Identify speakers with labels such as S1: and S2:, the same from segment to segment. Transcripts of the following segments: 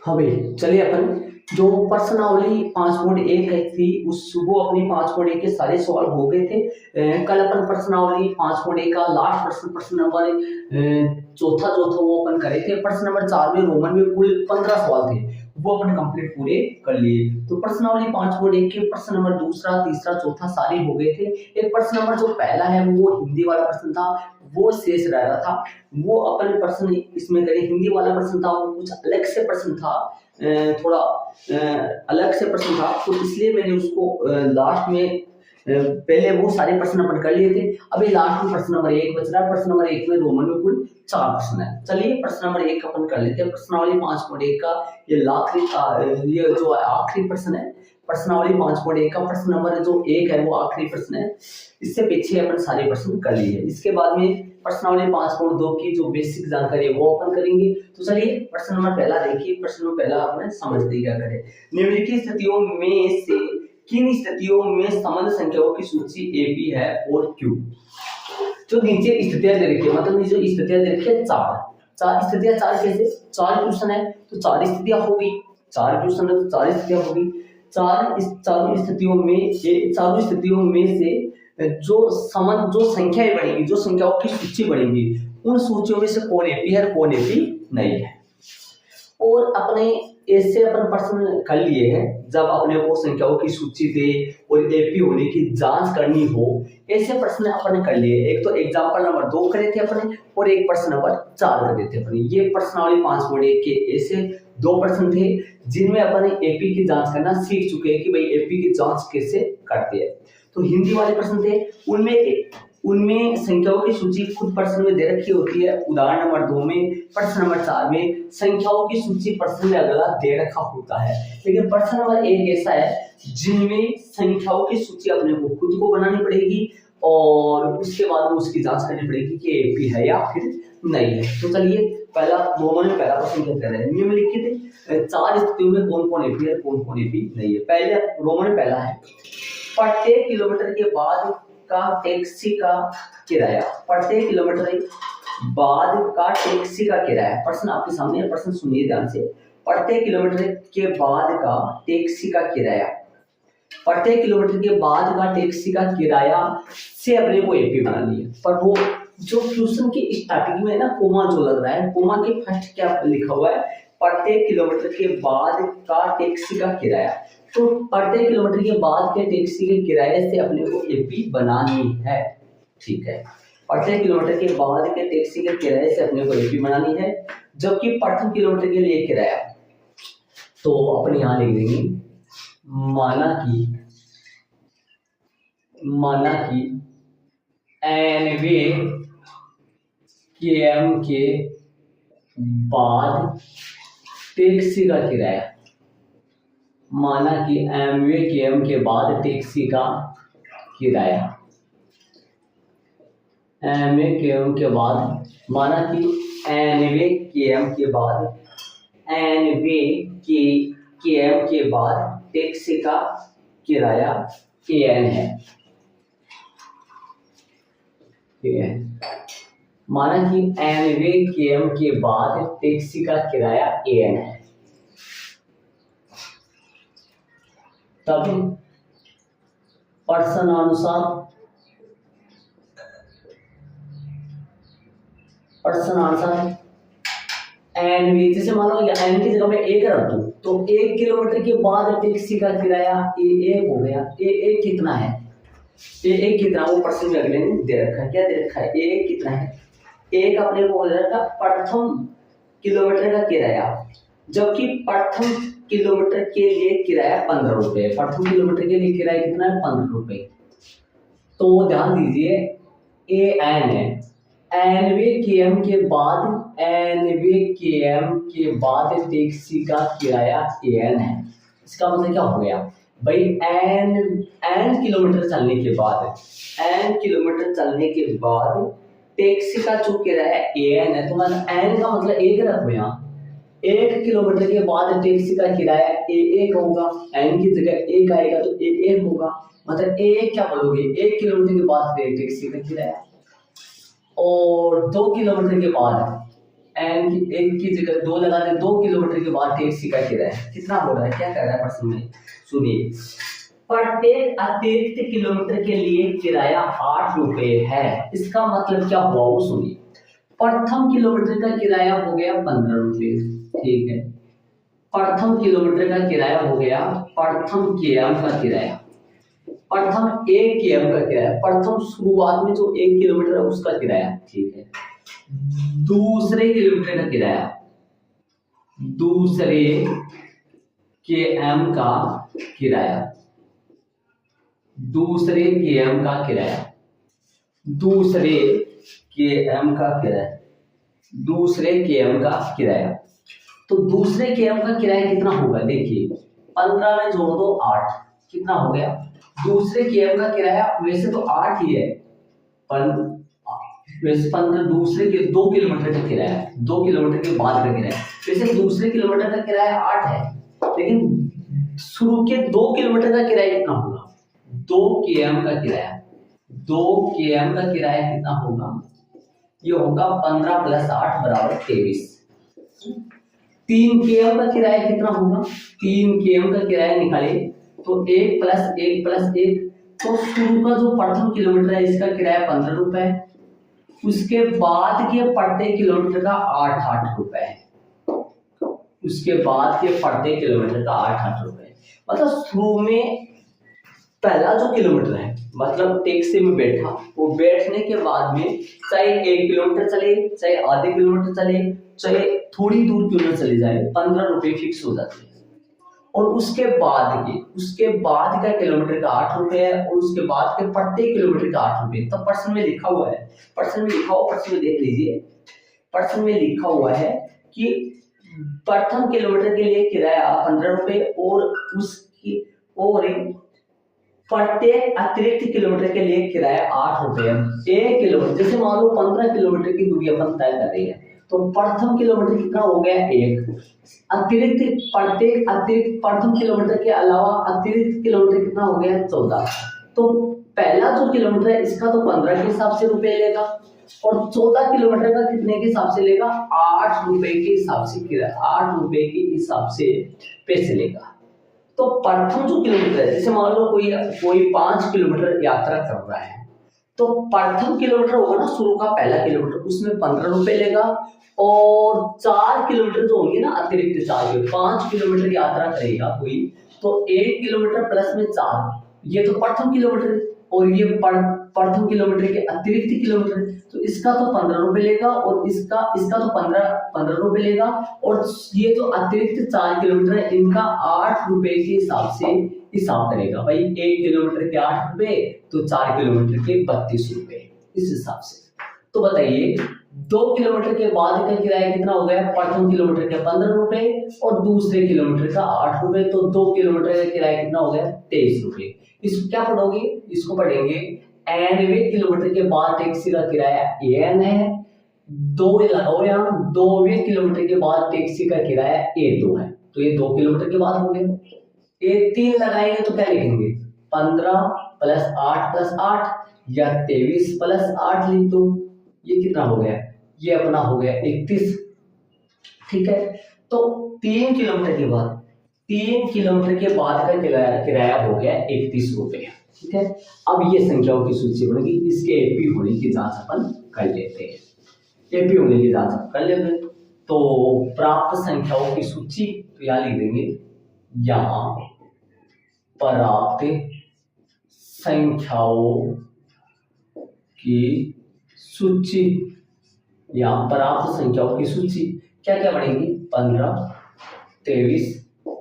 S1: हाँ भाई, चलिए अपन जो प्रश्नावली 5.1 थी उस वो अपनी 5.1 के सारे सवाल हो गए थे। कल अपन प्रश्नावली 5.1 का लास्ट प्रश्न प्रश्न नंबर चौथा जो था वो अपन करे थे। प्रश्न नंबर 4 में रोमन में कुल 15 सवाल थे, वो अपन कंप्लीट पूरे कर लिए। तो प्रश्नावली 5.1 के प्रश्न नंबर दूसरा तीसरा चौथा सारे हो गए थे। एक प्रश्न नंबर जो पहला है वो हिंदी वाला प्रश्न था, वो शेष रह रहा था, वो अपन प्रश्न इसमें करें। हिंदी वाला प्रश्न था वो कुछ अलग से प्रश्न था, थोड़ा अलग से प्रश्न था, तो इसलिए मैंने उसको लास्ट में पहले वो सारे प्रश्न अपन कर लिए थे। अभी लास्ट में प्रश्न नंबर 1 बच रहा है। प्रश्न नंबर 1 में रोमन में कुल 4 प्रश्न है। चलिए प्रश्न नंबर 1 अपन कर लेते हैं। प्रश्नावली 5.1 का ये जो आखिरी प्रश्न है। प्रश्नावली 5.1 का प्रश्न नंबर जो 1 है वो आखिरी प्रश्न है। इससे पीछे अपन सारे प्रश्न कर लिए। इसके बाद में प्रश्नावली 5.2 की जो बेसिक जानकारी है वो अपन करेंगे। तो चलिए प्रश्न नंबर पहला देखिए। प्रश्न नंबर पहला अपने समझते क्या करें। निम्नलिखित स्थितियों में से किन स्थितियों में संबंध संख्याओं की सूची एपी है और क्यू। जो नीचे स्थितियां दे रखी है, मतलब जो स्थितियां दे रखी है चार स्थितियां। चार कैसे? 4 क्वेश्चन है तो 4 स्थितियां होगी। 4 क्वेश्चन है तो 4 स्थितियां होगी। चारों स्थितियों में से जो संख्याएं बढ़ेंगी, जो संख्याओं की सूची बढ़ेगी, उन सूचियों में से कौन एपी है कौन एपी नहीं है। और अपने ऐसे अपन प्रश्न कर लिए हैं जब अपने को संख्याओं की सूची दे और एपी होने की जांच करनी हो, ऐसे प्रश्न अपने कर लिए। एक तो एग्जांपल नंबर 2 करे थे अपने और एक प्रश्न नंबर 4 कर देते अपने। ये प्रश्नावली 5.1 के ऐसे 2 प्रश्न थे जिनमें अपने एपी की जांच करना सीख चुके हैं कि भाई एपी की जांच कैसे करते हैं। तो हिंदी वाले प्रश्न थे, उनमें संख्याओं की सूची खुद प्रश्न में दे रखी होती है। उदाहरण नंबर 2 में, प्रश्न नंबर 4 में संख्याओं की सूची प्रश्न में अगला दे रखा होता है। लेकिन प्रश्न नंबर 1 ऐसा है जिनमें संख्याओं की सूची अपने को खुद को बनानी पड़ेगी और उसके बाद में उसकी जांच करनी पड़ेगी कि एपी है या फिर नहीं है। तो चलिए पहला रोमन में पहला प्रश्न क्या कह रहे हैं। निम्नलिखित 4 स्थितियों में कौन कौन एपी है कौन कौन एपी नहीं है। पहले रोमन में पहला है, प्रत्येक किलोमीटर के बाद का टैक्सी का किराया। प्रत्येक किलोमीटर बाद का टैक्सी का किराया। प्रश्न आपके सामने है, प्रश्न सुनिए ध्यान से। प्रत्येक किलोमीटर के बाद का टैक्सी का किराया। प्रत्येक किलोमीटर के बाद का टैक्सी का किराया से अपने को एपी बनानी है। पर वो जो क्वेश्चन की स्टार्टिंग में ना कोमा जो लग रहा है, कोमा के फर्स्ट क्या लिखा हुआ है, प्रत्येक किलोमीटर के बाद का टैक्सी का किराया। तो प्रत्येक किलोमीटर के बाद के टैक्सी के किराए से अपने को एपी बनानी है। ठीक है, प्रत्येक किलोमीटर के बाद के टैक्सी के किराए से अपने को एपी बनानी है। जबकि प्रथम किलोमीटर के लिए किराया तो अपने यहां लिख देंगे, माना कि एनवे केएम के बाद टैक्सी का किराया। माना कि एमवे केएम के बाद टैक्सी का किराया। एमवे केएम के बाद, माना कि एनवे केएम के बाद, एनवे केएम के बाद टैक्सी का किराया एन है। माना कि एनवे केएम के बाद टैक्सी का किराया एन है। तब प्रश्नानुसार एन, जैसे मान लो एन की जगह में 1 रख दूं तो 1 किलोमीटर के बाद टैक्सी का किराया ए1 हो गया। ए1 कितना है? ए1 कितना वो प्रश्न में अगले ने दे रखा है। क्या दे रखा है? ए1 कितना है? एक अपने को हो जाएगा प्रथम किलोमीटर का किराया, जबकि प्रथम किलोमीटर के लिए किराया 15 रुपए। प्रथम किलोमीटर के लिए किराया कितना है? 15 रुपए। तो ध्यान दीजिए ए एन है, एनवे केएम के बाद टैक्सी का किराया एन है। इसका मतलब क्या हो गया भाई, एन किलोमीटर चलने के बाद टैक्सी का जो किराया एन है, तो मतलब एन का मतलब 1 रखो यहाँ। 1 किलोमीटर के बाद टैक्सी का किराया ए1 होगा, एन की जगह 1 आएगा तो ए1 होगा। मतलब ए1 क्या बोलोगे? 1 किलोमीटर के बाद टैक्सी का किराया। और 2 किलोमीटर के बाद एन की एक की जगह 2 लगा दे, 2 किलोमीटर के बाद टैक्सी का किराया कितना हो रहा है, क्या कर रहा है प्रश्न में, सुनिए। प्रत्येक अतिरिक्त किलोमीटर के लिए किराया 8 रुपए है। इसका मतलब क्या हुआ वो सुनिए। प्रथम किलोमीटर का किराया हो गया 15 रुपए, ठीक है। प्रथम किलोमीटर का किराया हो गया, प्रथम केएम का किराया, प्रथम 1 केएम का किराया, प्रथम शुरुआत में जो 1 किलोमीटर है उसका किराया, ठीक है। दूसरे किलोमीटर का किराया, दूसरे केएम का किराया, दूसरे केएम का किराया, दूसरे केएम का किराया, दूसरे केएम का किराया। तो दूसरे केएम का किराया कितना होगा, देखिए 15 में जोड़ दो 8, कितना हो गया। दूसरे केएम का किराया वैसे तो 8 ही है, पर वैसे 15 दूसरे के 2 किलोमीटर का किराया, 2 किलोमीटर के बाद का किराया, वैसे दूसरे किलोमीटर का किराया 8 है, लेकिन शुरू के 2 किलोमीटर का किराया कितना होगा, 2 केएम का किराया, 2 केएम का किराया कितना होगा, ये होगा 15 + 8 = 23। 3 केएम का किराया कितना होगा, 3 केएम का किराया निकाले तो 1 + 1 + 1, तो शुरू का जो प्रथम किलोमीटर है इसका किराया 15 रुपए है, उसके बाद के प्रत्येक किलोमीटर का 8 रुपए है, उसके बाद के प्रत्येक किलोमीटर का 8 रुपए। मतलब शुरू में पहला जो किलोमीटर है, मतलब टैक्सी में बैठा, वो बैठने के बाद में चाहे 1 किलोमीटर चले, चाहे आधे किलोमीटर चले, चाहे थोड़ी दूर क्यों न चले जाए, 15 रुपए फिक्स हो जाते हैं। और उसके बाद का किलोमीटर का 8 रुपए है, और उसके बाद के प्रत्येक किलोमीटर का 8 रुपए। तो प्रश्न में लिखा हुआ है, प्रश्न में देख लीजिए, प्रश्न में लिखा हुआ है कि प्रथम किलोमीटर के लिए किराया 15 रुपए और प्रत्येक अतिरिक्त किलोमीटर के लिए किराया 8 रुपए है। 1 किलोमीटर, जैसे मान लो 15 किलोमीटर की दूरी अपन तय कर रही है, तो प्रथम किलोमीटर कितना हो गया 1, प्रथम किलोमीटर के अलावा अतिरिक्त किलोमीटर कितना हो गया 14। तो पहला जो किलोमीटर है इसका तो 15 के हिसाब से रुपए लेगा, और 14 किलोमीटर का कितने के हिसाब से लेगा, 8 रुपए के हिसाब से किराया, 8 रुपए के हिसाब से पैसे लेगा। तो प्रथम जो किलोमीटर है, जैसे मान लो कोई 5 किलोमीटर यात्रा कर रहा है, तो प्रथम किलोमीटर होगा ना, शुरू का पहला किलोमीटर, उसमें 15 रुपए लेगा, और 4 किलोमीटर जो होंगे ना अतिरिक्त 5 किलोमीटर यात्रा करेगा कोई, तो 1 किलोमीटर प्लस में 4, ये तो प्रथम किलोमीटर, और ये प्रथम किलोमीटर के अतिरिक्त किलोमीटर, तो इसका तो 15 रुपए लेगा, और इसका तो 15 रुपए लेगा, और ये जो अतिरिक्त 4 किलोमीटर है इनका 8 रुपए के हिसाब से हिसाब करेगा। भाई 1 किलोमीटर के 8 रुपए, तो 4 किलोमीटर के 32 रुपए, इस हिसाब से। तो बताइए 2 किलोमीटर के बाद का किराया कितना हो गया, प्रथम किलोमीटर के 15 रुपए और दूसरे किलोमीटर का 8 रुपए, तो 2 किलोमीटर का किराया कितना हो गया 23 रुपए। इसको क्या पढ़ोगे, इसको पढ़ेंगे nवें किलोमीटर के बाद टैक्सी का किराया an है, 2 लगाओ यहाँ, 2वें किलोमीटर के बाद टैक्सी का किराया a2 है, तो ये 2 किलोमीटर के बाद हो गया। a3 लगाएंगे तो क्या लिखेंगे, 15 + 8 + 8 या 23 + 8 लिख दो, ये कितना हो गया, ये अपना हो गया 31, ठीक है। तो 3 किलोमीटर के बाद का किराया हो गया 31 रुपए, ठीक है। अब ये संख्याओं की सूची बनेगी, इसके एपी होने की जांच अपन कर लेते हैं, एपी होने की जांच कर लेते हैं। तो प्राप्त संख्याओं की सूची, तो यहाँ लिख देंगे, यहाँ प्राप्त संख्याओं की सूची, यहाँ प्राप्त संख्याओं की सूची क्या क्या बनेगी, 15, 23,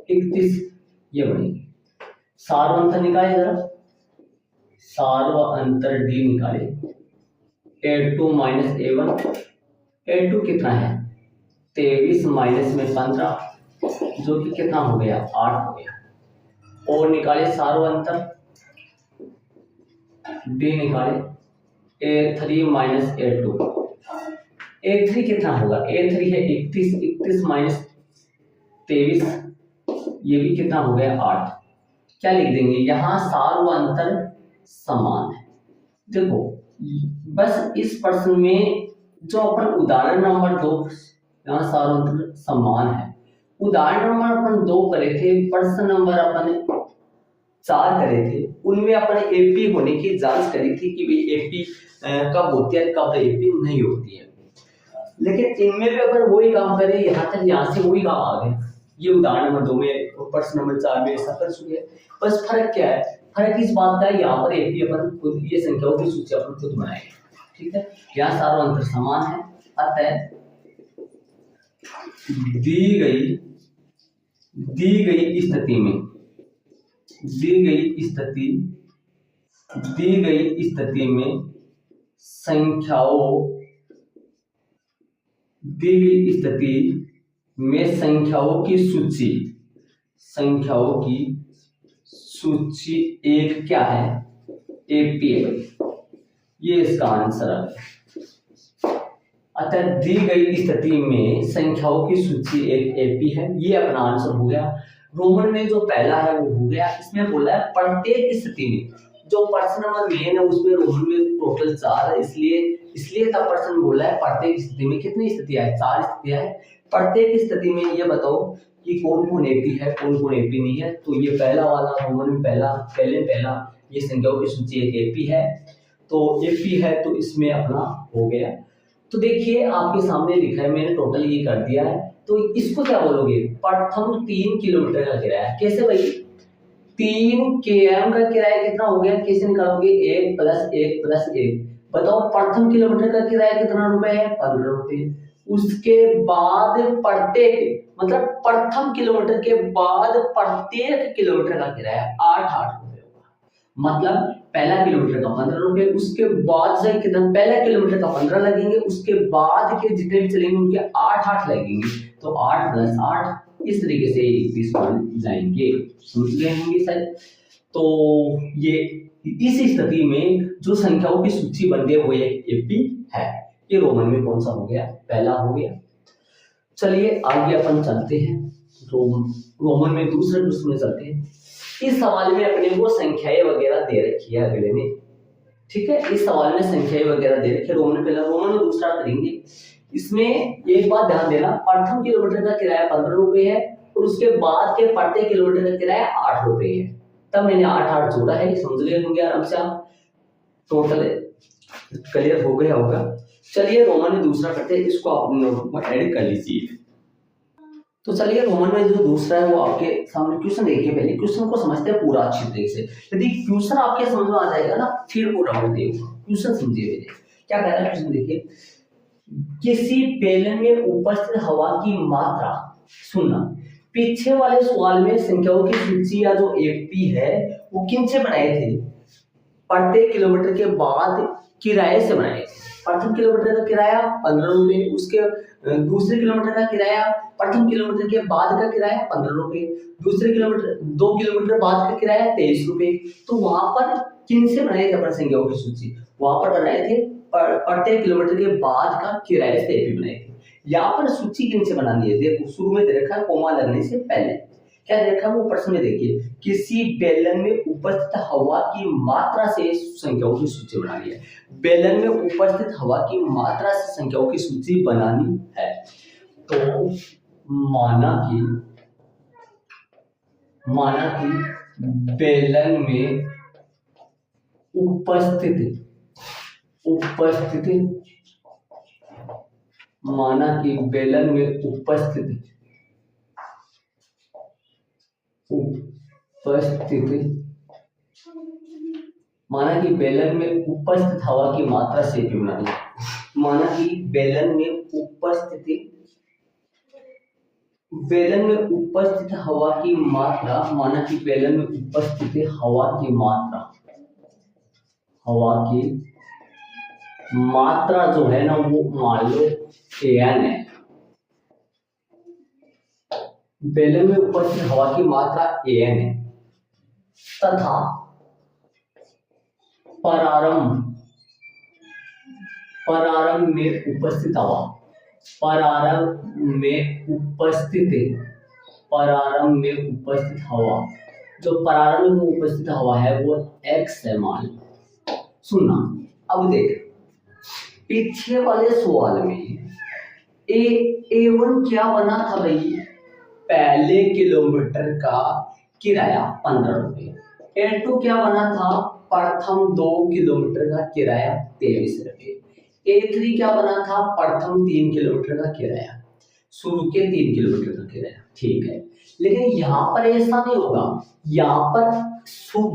S1: 31, ये बनेगी। सार्व अंतर निकाले जरा, सार्व अंतर डी निकाले, a2 - a1, a2 कितना है 23 माइनस में 15, जो कि कितना हो गया 8 हो गया, और निकाले सार्व अंतर डी निकाले, a3 - a2, a3 कितना होगा, a3 है 31 माइनस 23, ये भी कितना हो गया 8। क्या लिख देंगे, यहाँ सार्व अंतर समान है। देखो बस इस प्रश्न में जो अपन उदाहरण नंबर 2 यहाँ सारों अंतर समान है। उदाहरण नंबर अपन 2 करे थे, प्रश्न नंबर अपन 4 करे थे, उनमें अपन एपी होने की जांच करी थी कि भाई एपी कब होती है कब एपी नहीं होती है। लेकिन इनमें भी अगर वही काम करें, यहाँ तक यहाँ से वही काम आ गए। ये उदाहरण नंबर 2 में और प्रश्न नंबर 4 में ऐसा कर चुके हैं। बस फर्क क्या है, फर्क इस बात का है यहाँ पर एपी अपन खुद ये संख्याओं की सूची अपन खुद बनाएंगे, ठीक है। यहाँ सारा अंतर समान है। अतः दी गई स्थिति में संख्याओं की सूची एक क्या है, एपी है। ये इसका आंसर है। अतः दी गई स्थिति में संख्याओं की सूची एक एपी है, ये अपना आंसर हो गया। रोमन में जो पहला है वो हो गया। इसमें बोला है प्रत्येक स्थिति में, जो प्रश्न नंबर मेन है उसमें रोमन में टोटल 4 है, इसलिए तब प्रश्न बोला है प्रत्येक स्थिति में कितनी स्थितियां है, 4 स्थितियां है। प्रत्येक स्थिति में ये बताओ कि कौन कौन एपी है कौन कौन एपी नहीं है। तो ये पहला वाला रोमन में पहला ये संख्याओं की सूची एक एपी है, तो एपी है तो इसमें अपना हो गया। तो देखिए आपके सामने लिखा है, मैंने टोटल ये कर दिया है। तो इसको क्या बोलोगे, प्रथम 3 किलोमीटर का किराया। कैसे भाई, 3 km का किराया कितना हो गया, कैसे निकालोगे, 1 + 1 + 1। बताओ प्रथम किलोमीटर का किराया कितना रुपए है, 15 रुपए। उसके बाद प्रत्येक मतलब प्रथम किलोमीटर के बाद प्रत्येक किलोमीटर का किराया 8 रुपए होगा। मतलब पहला किलोमीटर का 15 रुपए, उसके बाद से कितना, पहला किलोमीटर का 15 लगेंगे, उसके बाद के जितने भी चलेंगे उनके 8 लगेंगे। तो 8 + 8 इस तरीके से 21 बन जाएंगे। समझ गए होंगे शायद। तो ये इस स्थिति में जो संख्याओं की सूची बन गई वो एक एपी है। ये रोमन में कौन सा हो गया, पहला हो गया। चलिए आगे अपन चलते हैं, रोमन में दूसरे प्रश्न में चलते हैं। इस सवाल में अपने को संख्याएं वगैरह दे रखी है अगले ने, ठीक है। इस सवाल में संख्याएं वगैरह दे रखी है, रोमन में दूसरा करेंगे। इसमें एक बात ध्यान देना, प्रथम किलोमीटर का किराया 15 रुपए है और उसके बाद के प्रत्येक किलोमीटर का किराया 8 रुपए है। तब मैंने 8 जोड़ा है, समझ गए होंगे आराम से आप, टोटल क्लियर हो गया होगा। चलिए रोमन में दूसरा करते हैं, इसको आप नोटबुक में ऐड कर लीजिए। तो चलिए रोमन में जो दूसरा है वो आपके सामने क्वेश्चन देखिए। पहले क्वेश्चन को समझते हैं पूरा अच्छी तरीके से। यदि क्वेश्चन आपके समझ में आ जाएगा ना फिर पूरा हो जाएगा। क्वेश्चन समझिए पहले क्या कह रहा है क्वेश्चन देखिए। किसी बेलन में उपस्थित हवा की मात्रा, सुनना, पीछे वाले सवाल में संख्याओं की सूची या जो एपी है वो किन से बनाए थे, प्रत्येक किलोमीटर के बाद किराए से बनाए थे। प्रथम किलोमीटर का किराया 15 रुपए, उसके दूसरे किलोमीटर का किराया, प्रथम किलोमीटर के बाद का किराया 15 रुपए, दूसरे किलोमीटर 2 किलोमीटर बाद का किराया 23 रुपए। तो वहां पर किन से बनाए थे अपन संख्याओं की सूची, वहां पर बनाए थे प्रत्येक किलोमीटर के बाद का किराए से एपी बनाए थे। यहाँ पर सूची किन से बनानी है, देखो शुरू में दे रखा है कोमा लगने से पहले क्या दे रखा है वो प्रश्न में देखिए। किसी बेलन में उपस्थित हवा की मात्रा से संख्याओं की सूची बनानी है। बेलन में उपस्थित हवा की मात्रा से संख्याओं की सूची बनानी है। तो माना कि बेलन में उपस्थित माना कि बेलन में उपस्थित हवा की मात्रा से एपी बनानी है। माना कि बेलन में उपस्थित हवा की मात्रा, माना कि बेलन में उपस्थित हवा की मात्रा जो है ना वो मान लो An है। बेलन में उपस्थित हवा की मात्रा An है तथा प्रारंभ में उपस्थित हवा, जो प्रारंभ में उपस्थित हवा है वो x है मान। सुनना, अब देख पीछे वाले सवाल में ए A1 क्या बना था भाई, पहले किलोमीटर का किराया 15 रुपये। A2 क्या बना था, प्रथम 2 किलोमीटर का किराया 23 रुपये। A3 क्या बना था, प्रथम 3 किलोमीटर का किराया, शुरू के 3 किलोमीटर का किराया। ठीक है, लेकिन यहाँ पर ऐसा नहीं होगा, यहाँ पर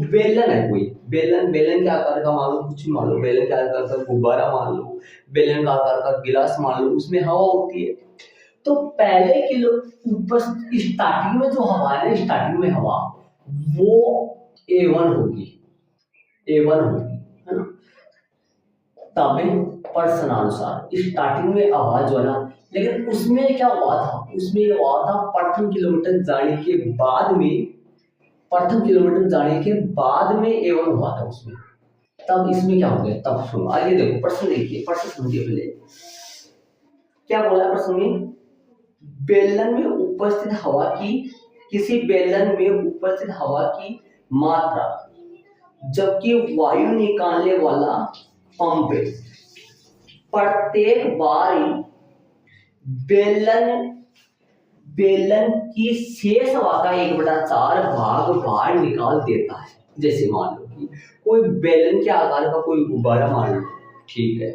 S1: बेलन है, कोई बेलन, बेलन के आकार का मान लो, कुछ मान लो, बेलन के आकार का गुब्बारा मान लो, बेलन का आकार का गिलास मान लो, उसमें हवा होती है। तो पहले किलो ऊपर स्टार्टिंग में जो हवा है ना, स्टार्टिंग में हवा वो A1 होगी, A1 होगी, है ना। तब प्रश्नानुसार स्टार्टिंग में हवा जो है ना, लेकिन उसमें क्या हुआ था, उसमें ये हुआ था प्रथम किलोमीटर जाने के बाद में, प्रथम किलोमीटर जाने के बाद में A1 हुआ था उसमें। तब इसमें क्या हो गया, तब सुनो आगे देखो, प्रश्न देखिए, प्रश्न समझिए पहले क्या बोला है प्रश्न में। बेलन में उपस्थित हवा की, किसी बेलन में उपस्थित हवा की मात्रा जबकि वायु निकालने वाला पंप प्रत्येक बार बेलन की शेष हवा का 1/4 भाग बाहर निकाल देता है। जैसे मान लो कि कोई बेलन के आकार का कोई गुब्बारा मान लो, ठीक है,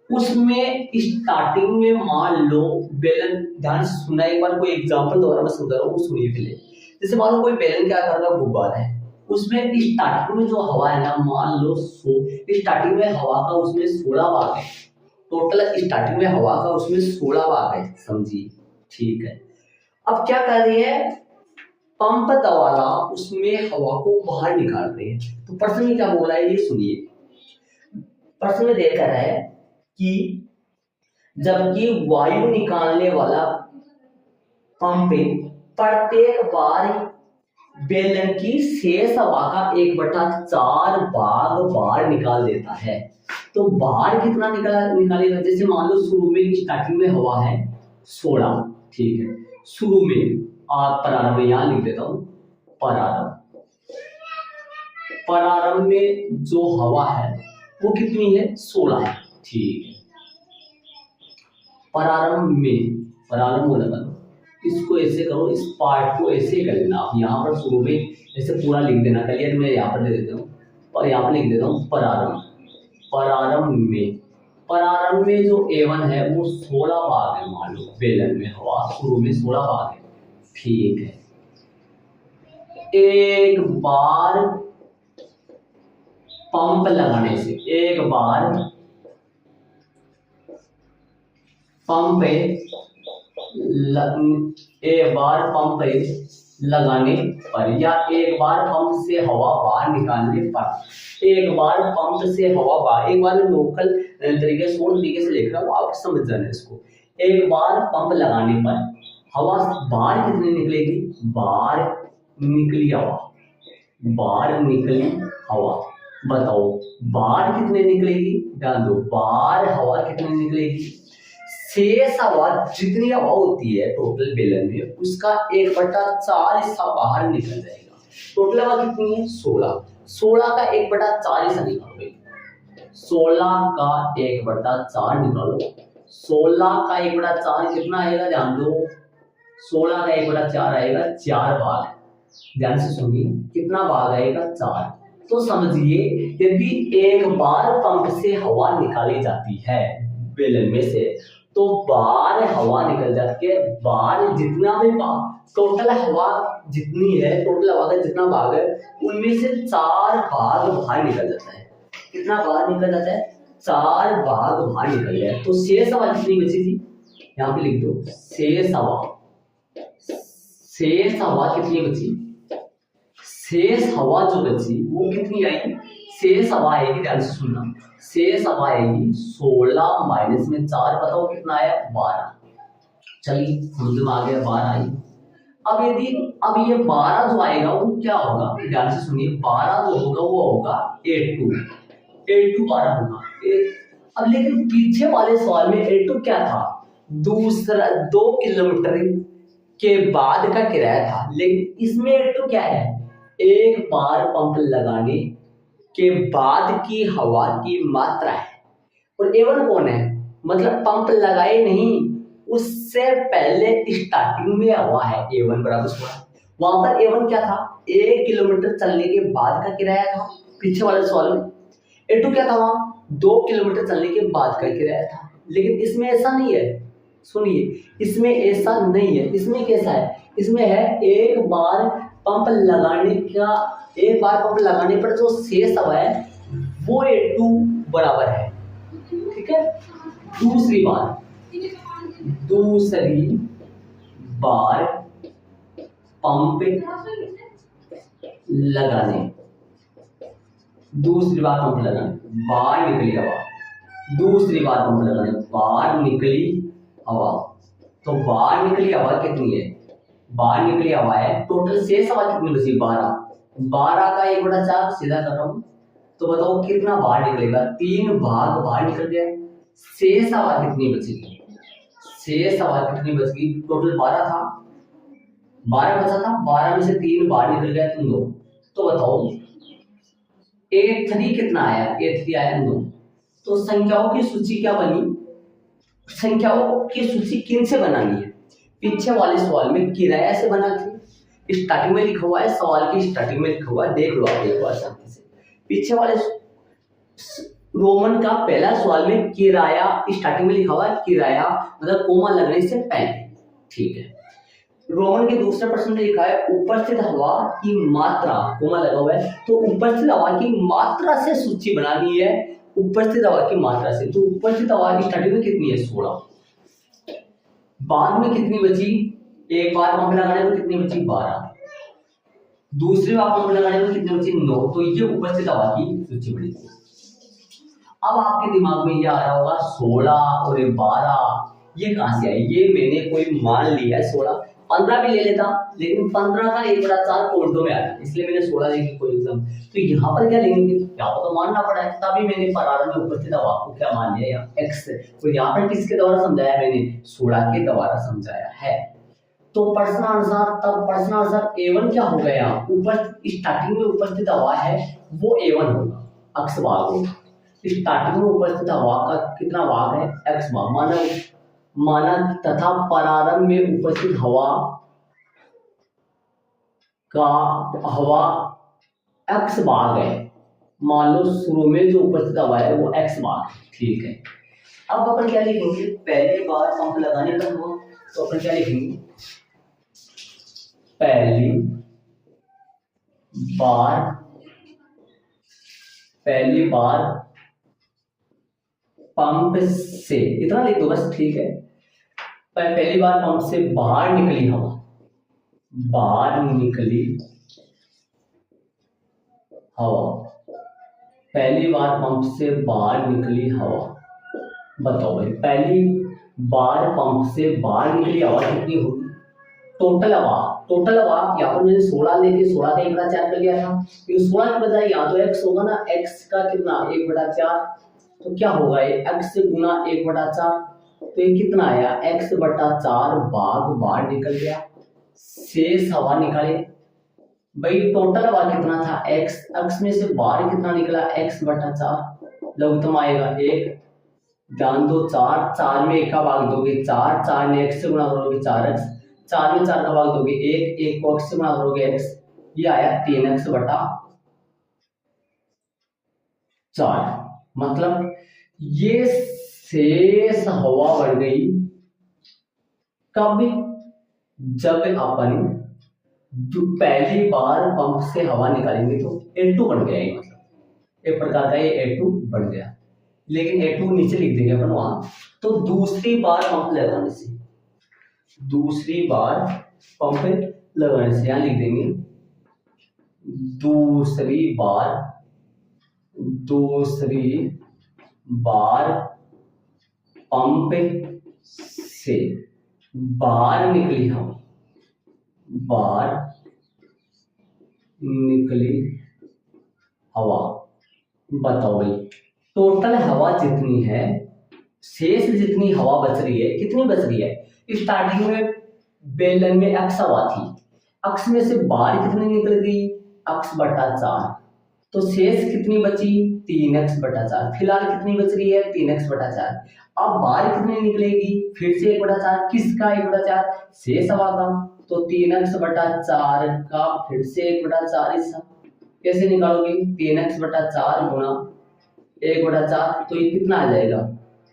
S1: उसमें स्टार्टिंग में मान लो बेलन, ध्यान से सुनना एक बार, कोई एग्जांपल द्वारा मैं समझा रहा हूँ, सुनिए पहले। जैसे मान लो कोई बेलन के आकार का गुब्बारा है, उसमें स्टार्टिंग में जो हवा है ना, मान लो स्टार्टिंग में हवा का उसमें 16 भाग है, टोटल स्टार्टिंग में हवा का उसमें 16 भाग है, समझिए, ठीक है। अब क्या कर रही है, पंप द्वारा उसमें हवा को बाहर निकाल रहे हैं। तो प्रश्न में क्या बोला है ये सुनिए, प्रश्न में देख रहा है कि जबकि वायु निकालने वाला पंप प्रत्येक बार बेलन की शेष हवा का 1/4 भाग बाहर निकाल देता है। तो बाहर कितना निकालेगा, जैसे मान लो शुरू में स्टार्टिंग में हवा है 16, ठीक है, शुरू में प्रारंभ में यहां लिख देता हूं, प्रारंभ में जो हवा है वो कितनी है, 16 है, ठीक है। प्रारंभ में लगा, इसको ऐसे करो, इस पार्ट को ऐसे कर लेना आप, यहाँ पर शुरू में ऐसे पूरा लिख देना, क्लियर। मैं यहाँ पर दे देता हूँ और यहाँ पर लिख देता हूँ प्रारंभ में जो A1 है वो 16 भाग है, मान लो बेलन में हवा शुरू में 16 भाग है, ठीक है। एक बार पंप लगाने से, एक बार पंप लगाने पर या एक बार पंप से हवा बाहर निकालने पर, एक बार पंप से हवा बाहर, एक बार लोकल तरीके से और तरीके से लिख रहा हूँ, आप समझ जाना इसको। एक बार पंप लगाने पर हवा बाहर कितनी निकलेगी, बाहर निकली हवा, बताओ बाहर कितने निकलेगी, ध्यान दो, बाहर हवा कितनी निकलेगी, शेष हवा जितनी हवा होती है टोटल बेलन में उसका 1/4 हिस्सा बाहर निकल जाएगा। टोटल हवा कितनी है, 16 का 1/4 हिस्सा निकालो, 16 का 1/4 निकालो, 16 का 1/4 कितना आएगा, ध्यान दो, 16 का 1/4 आएगा 4 भाग, ध्यान से सुनिए, कितना भाग आएगा, 4। तो समझिए यदि एक बार पंप से हवा निकाली जाती है बेलन में से, तो बाहर हवा निकल जाती है, बाहर जितना भी टोटल हवा जितनी है, टोटल हवा का जितना भाग है उनमें से 4 भाग बाहर निकल जाता है। कितना बाहर निकल जाता है, 4 भाग बाहर निकल जाए। तो शेष हवा कितनी बची थी, यहाँ पे लिख दो, शेष हवा कितनी बची, शेष हवा जो बची वो कितनी आई, शेष हवा आएगी, ध्यान से सुनना, शेष हवा आएगी 16 माइनस में 4, बताओ कितना आया, 12। चलिए समझ में आ गया, 12 आई। अब ये 12 जो आएगा वो क्या होगा, ध्यान से सुनिए, 12 जो होगा वो होगा A2 12 होगा। अब लेकिन पीछे वाले सवाल में A2 क्या था, दूसरा 2 किलोमीटर के बाद का किराया था, लेकिन इसमें A2 क्या है, एक बार पंप लगाने के बाद की हवा की मात्रा है। और A1 कौन है, मतलब पंप लगाए नहीं उससे पहले स्टार्टिंग में हवा है A1 बराबर 16। वहां पर A1 क्या था, 1 किलोमीटर चलने के बाद का किराया था पीछे वाले सवाल में। A2 क्या था, वहां 2 किलोमीटर चलने के बाद का किराया था। लेकिन इसमें ऐसा नहीं है, सुनिए, इसमें ऐसा नहीं है। इसमें कैसा है, इसमें है एक बार पंप लगाने पर जो शेष हवा है वो A2 बराबर है। ठीक है। दूसरी बार पंप लगाने, बाहर निकली हवा, दूसरी बार पंप लगाने, बाहर निकली हवा। तो बाहर निकली हवा कितनी है, बाहर निकली हवा है, टोटल शेष हवा कितनी बची, 12 का 1/4 सीधा कर रहा हूं। तो बताओ कितना बाहर निकलेगा, 3 भाग बाहर निकल गया। शेष हवा कितनी बचेगी, शेष हवा कितनी बचेगी, टोटल 12 था, 12 बचा था, 12 में से 3 बाहर निकल गया, तुम 2। तो बताओ A3 कितना आया, A3 आया 2। तो संख्याओं की सूची क्या बनी, संख्याओं की सूची किन से बनानी है, पीछे वाले सवाल में किराया से बना थी, स्टार्टिंग में लिखा हुआ है, सवाल की स्टार्टिंग में लिखा हुआ है, देख लो आप एक बार शांति से। पीछे वाले रोमन का पहला सवाल में किराया स्टार्टिंग में लिखा हुआ है, किराया मतलब कोमा लगने से पहले। ठीक है। रोमन के दूसरे प्रश्न में लिखा है उपस्थित हवा की मात्रा, कोमा लगा हुआ है, तो उपस्थित हवा की मात्रा से सूची बनानी है, उपस्थित हवा की मात्रा से। तो उपस्थित हवा की स्टार्टिंग में कितनी है, 16, बाद में कितनी बची, एक बार पंप लगाने में कितनी बची, 12, दूसरी बार पंप लगाने में कितनी बची, 9। तो ये उपस्थित हवा की सूची बनी। अब आपके दिमाग में ये आ रहा होगा 16 और 12 ये कहां से आई, ये मैंने कोई मान लिया है 16, 15 भी ले लेता, लेकिन 15 का 1/4 कोल्टो में आता, इसलिए मैंने 16 लेंगे कोई एग्जाम। तो यहाँ पर क्या लेंगे, यहाँ पर तो मानना पड़ा है, तभी मैंने प्रारंभ में उपस्थित हवा को क्या मान लिया, x। तो यहाँ पर किसके द्वारा समझाया, मैंने 16 के द्वारा समझाया है। तो प्रश्नानुसार तब प्रश्नानुसार A1 क्या हो गया, ऊपर स्टार्टिंग में उपस्थित हवा है वो A1 होगा, अक्ष भाग होगा। स्टार्टिंग में उपस्थित हवा का कितना भाग है, x भाग माना तथा प्रारंभ में उपस्थित हवा x भाग है। मान लो शुरू में जो उपस्थित हवा है वो x भाग है। ठीक है। अब अपन क्या लिखेंगे, पहली बार पंप लगाने पर हुआ, तो अपन क्या लिखेंगे, पहली बार पंप से, इतना लिख दो बस। ठीक है। पहली बार पंप से बाहर निकली हवा, पहली बार पंप से बाहर निकली हवा। बताओ भाई, पहली बार पंप से बाहर निकली हवा कितनी होगी, टोटल हवा यहाँ पर मैंने 16 लेके 16 का 1/4 कर लिया था, ये 16 के बजाय यहाँ तो x होगा ना, x का कितना 1/4, तो क्या होगा ये x गुना 1/4, तो ये कितना आया, x/4 भाग बाहर निकल गया, शेष हवा निकाले। भाई टोटल हवा कितना था x में से बाहर कितना निकला, x/4, लघुत्तम आएगा 1, ध्यान दो 4 में 1 का भाग दोगे 4 में x से गुणा करोगे 4x, 4 में 4 का भाग दोगे 1 को x से गुणा करोगे x, ये आया 3x/4। मतलब ये शेष हवा बढ़ गई कब, जब अपन पहली बार पंप से हवा निकालेंगे तो N2 बढ़ गया, मतलब एक प्रकार का ये N2 बढ़ गया, लेकिन N2 नीचे लिख देंगे अपन वहां। तो दूसरी बार पंप लगाने से यहां लिख देंगे दूसरी बार पंप से बाहर निकली हवा। बताओ भाई टोटल हवा जितनी है, शेष जितनी हवा बच रही है, कितनी बच रही है, स्टार्टिंग में बेलन में x हवा थी, x में से बाहर कितनी निकल गई, x/4, तो शेष कितनी बची, 3x/4। फिलहाल कितनी बच रही है 3x/4। अब बाहर कितनी निकलेगी, फिर से 1/4। किसका 1/4, शेष हवा का। तो 3x/4 का फिर से 1/4 हिस्सा। कैसे निकालोगे, 3x/4 गुणा 1/4, तो ये कितना आ जाएगा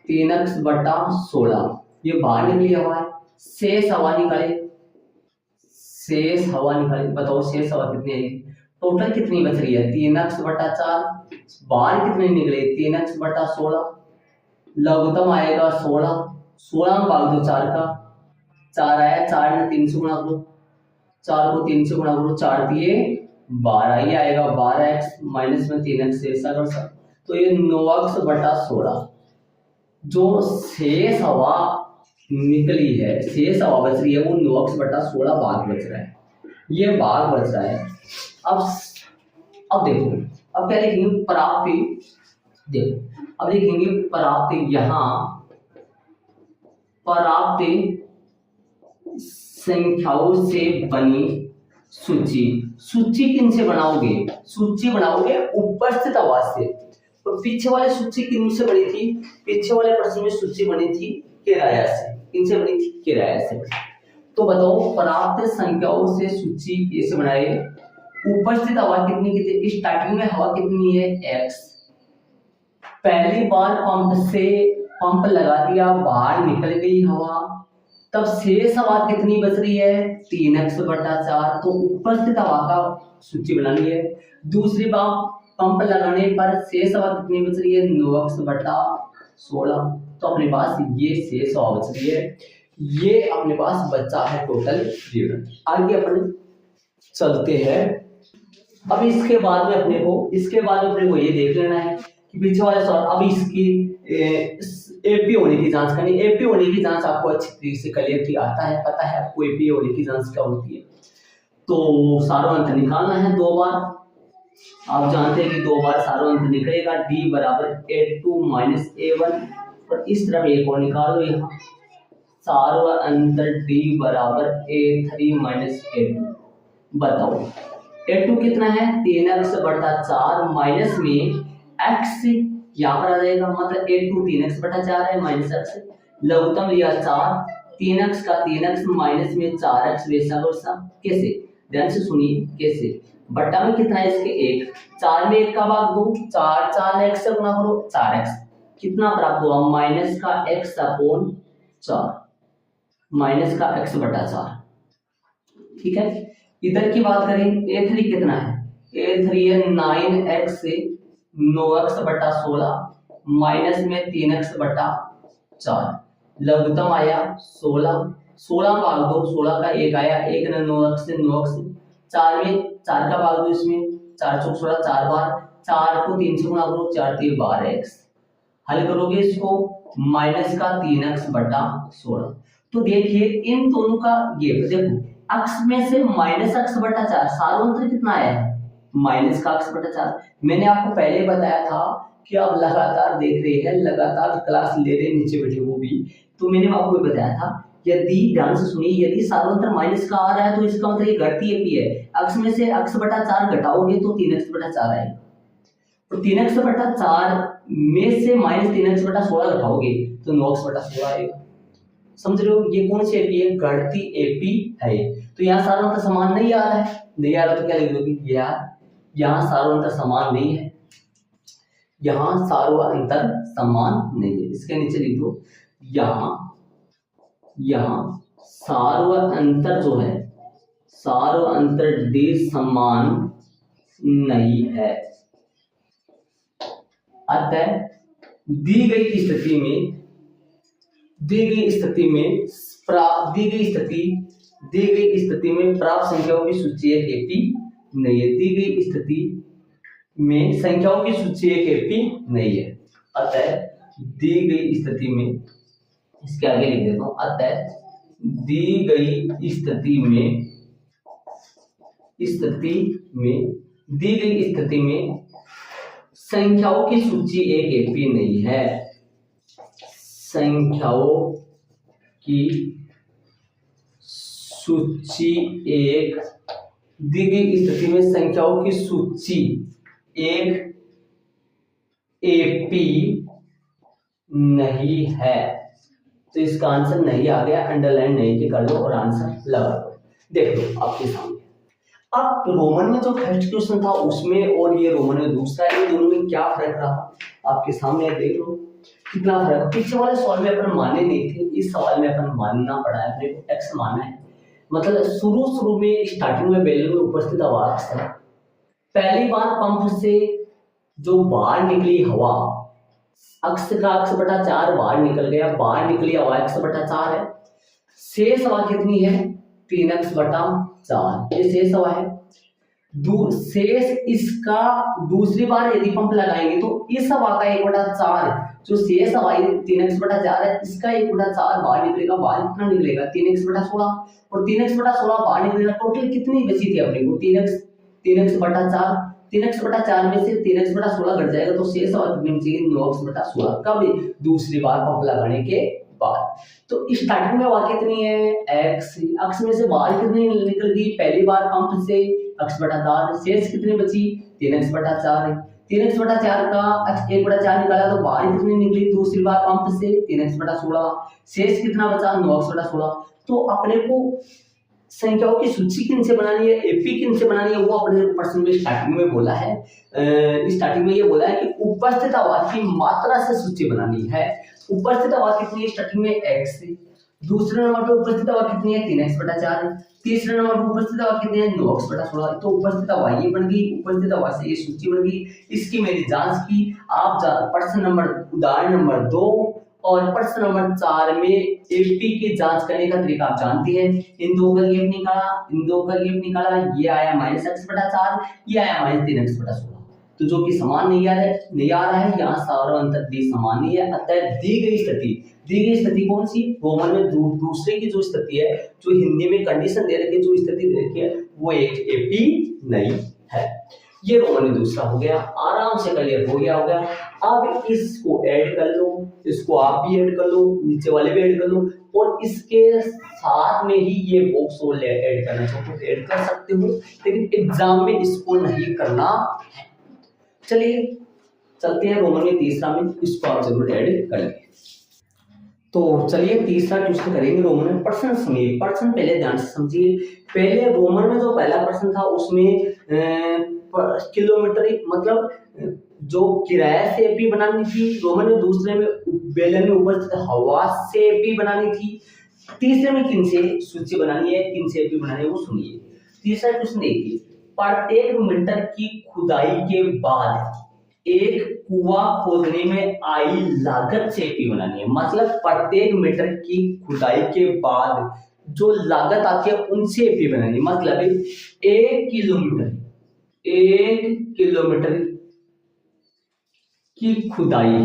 S1: 3x/16। ये बाहर निकली हवा है, शेष हवा निकाले, शेष हवा निकाले। बताओ शेष हवा कितनी आएगी, टोटल कितनी बच रही है 3x/4, बाहर कितने निकले 3x/16, लघुत्तम आएगा 16। 16 में भाग दो 4 का, 4 आया, 4 में 3 से गुणा करो, 4 को 3 से गुणा करो, 4 दिए 12, ये आएगा 12x माइनस में 3x शेष अगर सब, तो ये 9x/16। जो शेष हवा निकली है, शेष हवा बच रही है, वो 9x/16 भाग बच रहा है, ये भाग बच रहा है। अब देखो, अब क्या लिखेंगे प्राप्ति, देखो अब लिखेंगे प्राप्ति, यहाँ प्राप्ति संख्याओं से बनी सूची। सूची किन से बनाओगे, सूची बनाओगे उपस्थित आवाज से। तो पीछे वाले सूची किन से बनी थी, पीछे वाले प्रश्न में सूची बनी थी किराया से, किनसे बनी थी किराया से। तो बताओ प्राप्त संख्याओं से सूची कैसे बनाए। उपस्थित हवा कितनी कितनी, स्टार्टिंग में हवा कितनी है x, पहली बार पंप लगा दिया, बाहर निकल गई हवा, तब शेष हवा कितनी बच रही है 3x/4। तो उपस्थित हवा का सूची बनानी है। दूसरी बार पंप लगाने पर शेष हवा कितनी बच रही है 9x/16। तो अपने पास ये शेष हवा बच रही है, ये अपने पास बचा है टोटल विवरण। आगे अपन चलते हैं। अब इसके बाद में अपने को ये देख लेना है कि पीछे वाले सवाल, अब इसकी एपी होने की जांच करनी। एपी होने की जांच आपको अच्छी तरीके से क्लियरली आता है, पता है आपको एपी होने की जांच क्या होती है। तो सारों निकालना है 2 बार, आप जानते हैं कि 2 बार सारों निकलेगा, d = a2 - a1, और इस तरफ एक और निकालो, यहाँ सारों d = a3 - a2। बताओ a2 कितना है 3x/4 माइनस में x यहाँ पर आ जाएगा, मतलब a2 3x/4 है माइनस x, लघुत्तम लिया 4, 3x का 3x माइनस में 4x वैसा वैसा। कैसे, ध्यान से सुनिए कैसे। बट्टा में कितना है इसके 1, 4 में 1 का भाग 2, 4 4 x से गुणा करो 4x, कितना प्राप्त हुआ माइनस का x/4, माइनस का x/4। ठीक है, इधर की बात करें a3 कितना है, a3 है 9x से 9x/16 माइनस में 3x/4, लघुत्तम आया 16, 16 भाग दो, 16 का 1 आया, 1 ने 9x से 9x, 4 में 4 का भाग दो, इसमें 4 चौक 16 4 बार, 4 को 3 से गुणा करो, 4 3 12x, हल करोगे इसको माइनस का 3x/16। तो देखिए इन दोनों का ये देखो, x में से माइनस x/4, सारों कितना है माइनस का x/4। मैंने आपको पहले बताया था कि आप लगातार देख रहे हैं, लगातार क्लास ले रहे हैं, नीचे बैठे वो भी, तो मैंने आपको बताया था यदि ध्यान से सुनिए, यदि सारों माइनस का आ रहा है तो इसका मतलब ये घटती एपी है। x में से x/4 घटाओगे तो 3x/4 आएगा, तो 3x/4 में से माइनस 3x/16 घटाओगे तो 9x/16 आएगा। समझ रहे हो, ये कौन सी एपी है, घटती एपी है। तो यहाँ सारों समान नहीं आ रहा है, नहीं आ रहा तो क्या लिख दोगे यार, यहाँ सारों समान नहीं है, यहाँ सारों अंतर समान नहीं है, इसके नीचे लिख दो यहाँ सारों अंतर जो है, सारों अंतर d समान नहीं है। अतः दी गई स्थिति में प्राप्त संख्याओं की सूची एक एपी नहीं है। दी गई स्थिति में संख्याओं की सूची एक एपी नहीं है। अतः दी गई स्थिति में, इसके आगे लिख देता हूं, अतः दी गई स्थिति में संख्याओं की सूची एक एपी नहीं है। संख्याओं की सूची एक, दी गई स्थिति में संख्याओं की सूची एक एपी नहीं है। तो इसका आंसर नहीं आ गया, अंडरलाइन नहीं के कर दो और आंसर लगा दो। देख लो आपके सामने। अब रोमन में जो फर्स्ट क्वेश्चन था उसमें और ये रोमन में दूसरा, ये दोनों में क्या फर्क रहा आपके सामने देख लो कितना फर्क। पीछे वाले सवाल में अपन माने नहीं थे, इस सवाल में अपन मानना पड़ा है, अपने को एक्स माना है। मतलब शुरू में स्टार्टिंग में बेलन में उपस्थित हवा अक्ष है। पहली बार पंप से जो बाहर निकली हवा, अक्ष का अक्ष बटा 4 बाहर निकल गया, बाहर निकली हवा अक्ष बटा 4 है। शेष हवा कितनी है? 3x बटा 4, ये शेष हवा है। शेष इसका दूसरी बार यदि पंप लगाएंगे तो इस हवा का 1 बटा 4 जो शेष हवा 3x बटा 4 है, इसका 1 बटा 4 बाहर निकलेगा। बाहर कितना निकलेगा? 3x बटा 16, और 3x बटा 16 बाहर निकलेगा। टोटल कितनी बची थी अपने को? 3x बटा 4। 3x बटा 4 में से 3x बटा 16 घट जाएगा तो शेष हवा कितनी बचेगी? 9x बटा 16। कब? दूसरी बार पंप लगाने के बाद। तो स्टार्टिंग में हवा कितनी है? x। अक्ष में से बाहर कितनी निकल गई पहली बार पंप से? x बटा 4। शेष कितनी बची? 3x बटा 4 है। 3x बटा 4 का 1 बटा 4 निकाला तो बाहर कितनी निकली दूसरी बार पंप से? 3x बटा 16। शेष कितना बचा? 9x बटा 16। तो अपने को संख्याओं की सूची किन से बनानी है, एपी किन से बनानी है, वो अपने प्रश्न में स्टार्टिंग में बोला है। स्टार्टिंग में ये बोला है कि उपस्थित हवा की मात्रा से सूची बनानी है। उपस्थित हवा कितनी है स्टार्टिंग में? x। दूसरे नंबर पे उपस्थित हवा कितनी है? 3x बटा 4। तीसरे नंबर पे उपस्थित हवा कितनी है? 9x बटा 16। तो उपस्थित हवा ये बन गई, उपस्थित हवा से ये सूची बन गई। इसकी मैंने जांच की। आप प्रश्न नंबर उदाहरण नंबर 2 और प्रश्न नंबर 4 में एपी की जांच करने का तरीका आप जानते हैं। इन दो का लीप निकाला, इन दो का लीप निकाला, ये आया -x बटा 4, ये आया -3x बटा 16। तो जो कि समान नहीं आ रहा है, यहाँ सारा अंतर दी समान नहीं है। अतः दी गई स्थिति कौन सी? रोमन में दूसरे की जो स्थिति है, जो हिंदी में कंडीशन दे रखी है, जो स्थिति दे रखी है, वो एक एपी नहीं है। ये रोमन में दूसरा हो गया, आराम से क्लियर हो गया होगा। अब इसको ऐड कर लो, इसको आप भी ऐड कर लो, नीचे वाले भी ऐड कर लो, और इसके साथ में ही ये बॉक्स और ऐड करना चाहो तो ऐड कर सकते हो, लेकिन एग्जाम में इसको नहीं करना है। चलिए चलते हैं रोमन में तीसरा में, इसको आप जरूर ऐड करेंगे। तो चलिए तीसरा क्वेश्चन करेंगे रोमन में। प्रश्न सुनिए, प्रश्न पहले ध्यान से समझिए। पहले रोमन में जो पहला प्रश्न था उसमें किलोमीटर मतलब जो किराया से एपी बनानी थी, रोमन में दूसरे में बेलन में उपस्थित हवा से एपी बनानी थी, तीसरे में किन से सूची बनानी है, किन से एपी बनानी है वो सुनिए। तीसरा क्वेश्चन देखिए, प्रत्येक मीटर की खुदाई के बाद एक कुआं खोदने में आई लागत से एपी बनानी है। मतलब प्रत्येक मीटर की खुदाई के बाद जो लागत आती है उनसे एपी बनानी है। मतलब 1 किलोमीटर की खुदाई,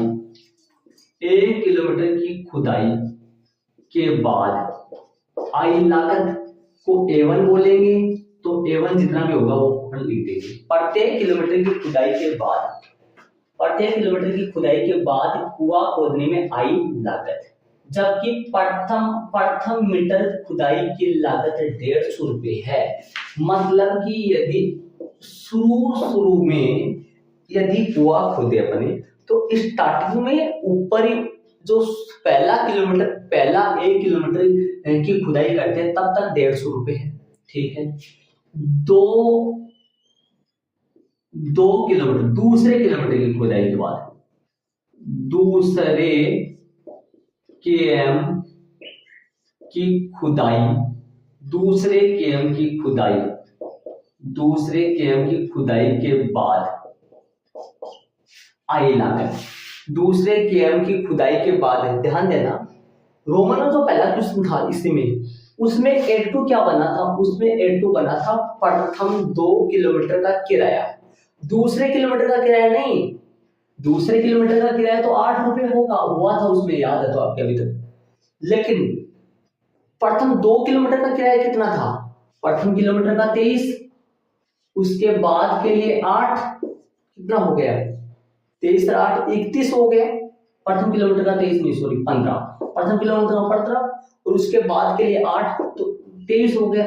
S1: 1 किलोमीटर की खुदाई के बाद आई लागत को A1 बोलेंगे, तो A1 जितना भी होगा वो अपन लिख देंगे। प्रत्येक किलोमीटर की खुदाई के बाद कुआं खोदने में आई लागत, जबकि प्रथम मीटर खुदाई की लागत 150 रुपये है। मतलब कि यदि शुरू में यदि कुआं खोदे अपने, तो स्टार्टिंग में ऊपर जो पहला 1 किलोमीटर की खुदाई करते हैं तब तक 150 रुपये है। ठीक है, 2 किलोमीटर दूसरे किलोमीटर की खुदाई के बाद, दूसरे केएम की खुदाई के बाद आई लागत, दूसरे केएम की खुदाई के बाद है। ध्यान देना, रोमन में जो पहला क्वेश्चन था इसमें, उसमें A2 क्या बना था? उसमें A2 बना था प्रथम 2 किलोमीटर का किराया, दूसरे किलोमीटर का किराया नहीं। दूसरे किलोमीटर का किराया तो 8 रुपये हुआ था उसमें, याद है तो आपके अभी तक। लेकिन प्रथम 2 किलोमीटर का किराया कितना था? प्रथम किलोमीटर का 23, उसके बाद के लिए 8, कितना हो गया? 23 और 8 31 हो गया। प्रथम किलोमीटर का 23 नहीं, सॉरी 15, प्रथम किलोमीटर का 15 और उसके बाद के लिए 8, तो 23 हो गया।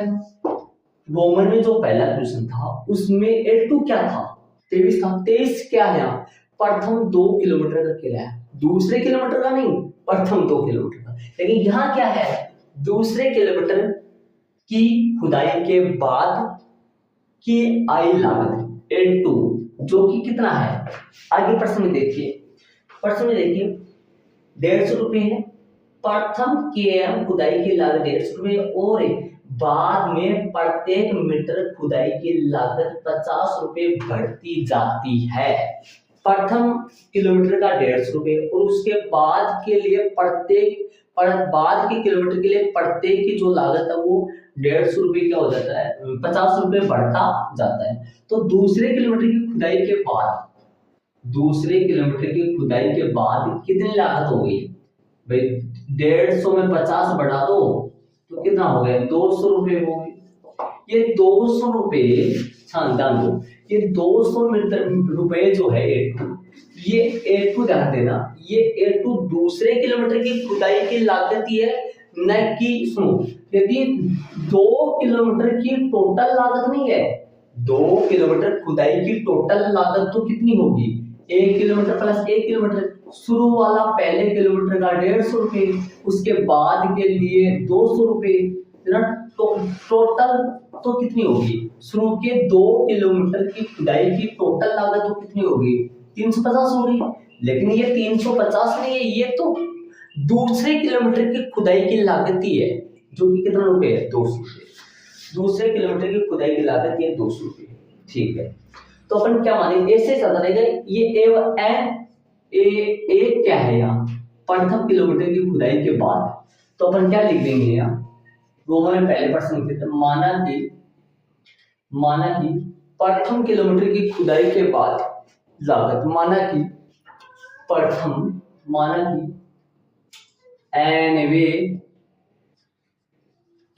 S1: रोमन में जो पहला क्वेश्चन था उसमें A2 क्या था? 23 था। 23 क्या है? प्रथम 2 किलोमीटर का किराया, दूसरे किलोमीटर का नहीं, प्रथम 2 किलोमीटर का। लेकिन यहाँ क्या है, दूसरे किलोमीटर की खुदाई के बाद की आई लागत N2 जो कि कितना है, आगे प्रश्न में देखिए, प्रश्न में देखिए 150 रुपये है, प्रथम KM खुदाई की लागत 150 रुपये और बाद में प्रत्येक मीटर खुदाई की लागत 50 रुपये बढ़ती जाती है। प्रथम किलोमीटर का 150 रुपये और उसके बाद के लिए बाद के किलोमीटर के लिए प्रत्येक की जो लागत है वो 150 रुपये क्या हो जाता है, 50 रुपये बढ़ता जाता है। तो दूसरे किलोमीटर की खुदाई के बाद, दूसरे किलोमीटर की खुदाई के बाद कितनी लागत हो गई भाई, 150 में 50 बढ़ा दो तो कितना हो गया, 200 रुपये हो गए। ये 200 रुपये ध्यान दो, ये 200 रुपये जो है ये A2 ध्यान देना, ये A2 दूसरे किलोमीटर की खुदाई की लागत ही है, न कि सुनो, यदि 2 किलोमीटर की टोटल लागत नहीं है, 2 किलोमीटर खुदाई की टोटल लागत तो कितनी होगी, 1 किलोमीटर प्लस 1 किलोमीटर, शुरू वाला पहले किलोमीटर का 150 रुपये, उसके बाद के लिए 200 रुपये, टोटल तो कितनी होगी, शुरू के 2 किलोमीटर की खुदाई की टोटल लागत तो कितनी होगी, 350 होगी। लेकिन ये 350 नहीं है, ये तो दूसरे किलोमीटर की खुदाई की लागत ही है, जो कि कितना रुपए है, 200 रुपये। दूसरे किलोमीटर की खुदाई की लागत ये 200 रुपये, ठीक है। तो अपन क्या मानेंगे, ऐसे चलता रहेगा, ये ए क्या है यहाँ, प्रथम किलोमीटर की खुदाई के बाद, तो अपन क्या लिख देंगे यहाँ, रोमन में पहले प्रश्न लिखते थे, माना कि प्रथम किलोमीटर की खुदाई के बाद लागत, माना कि nवे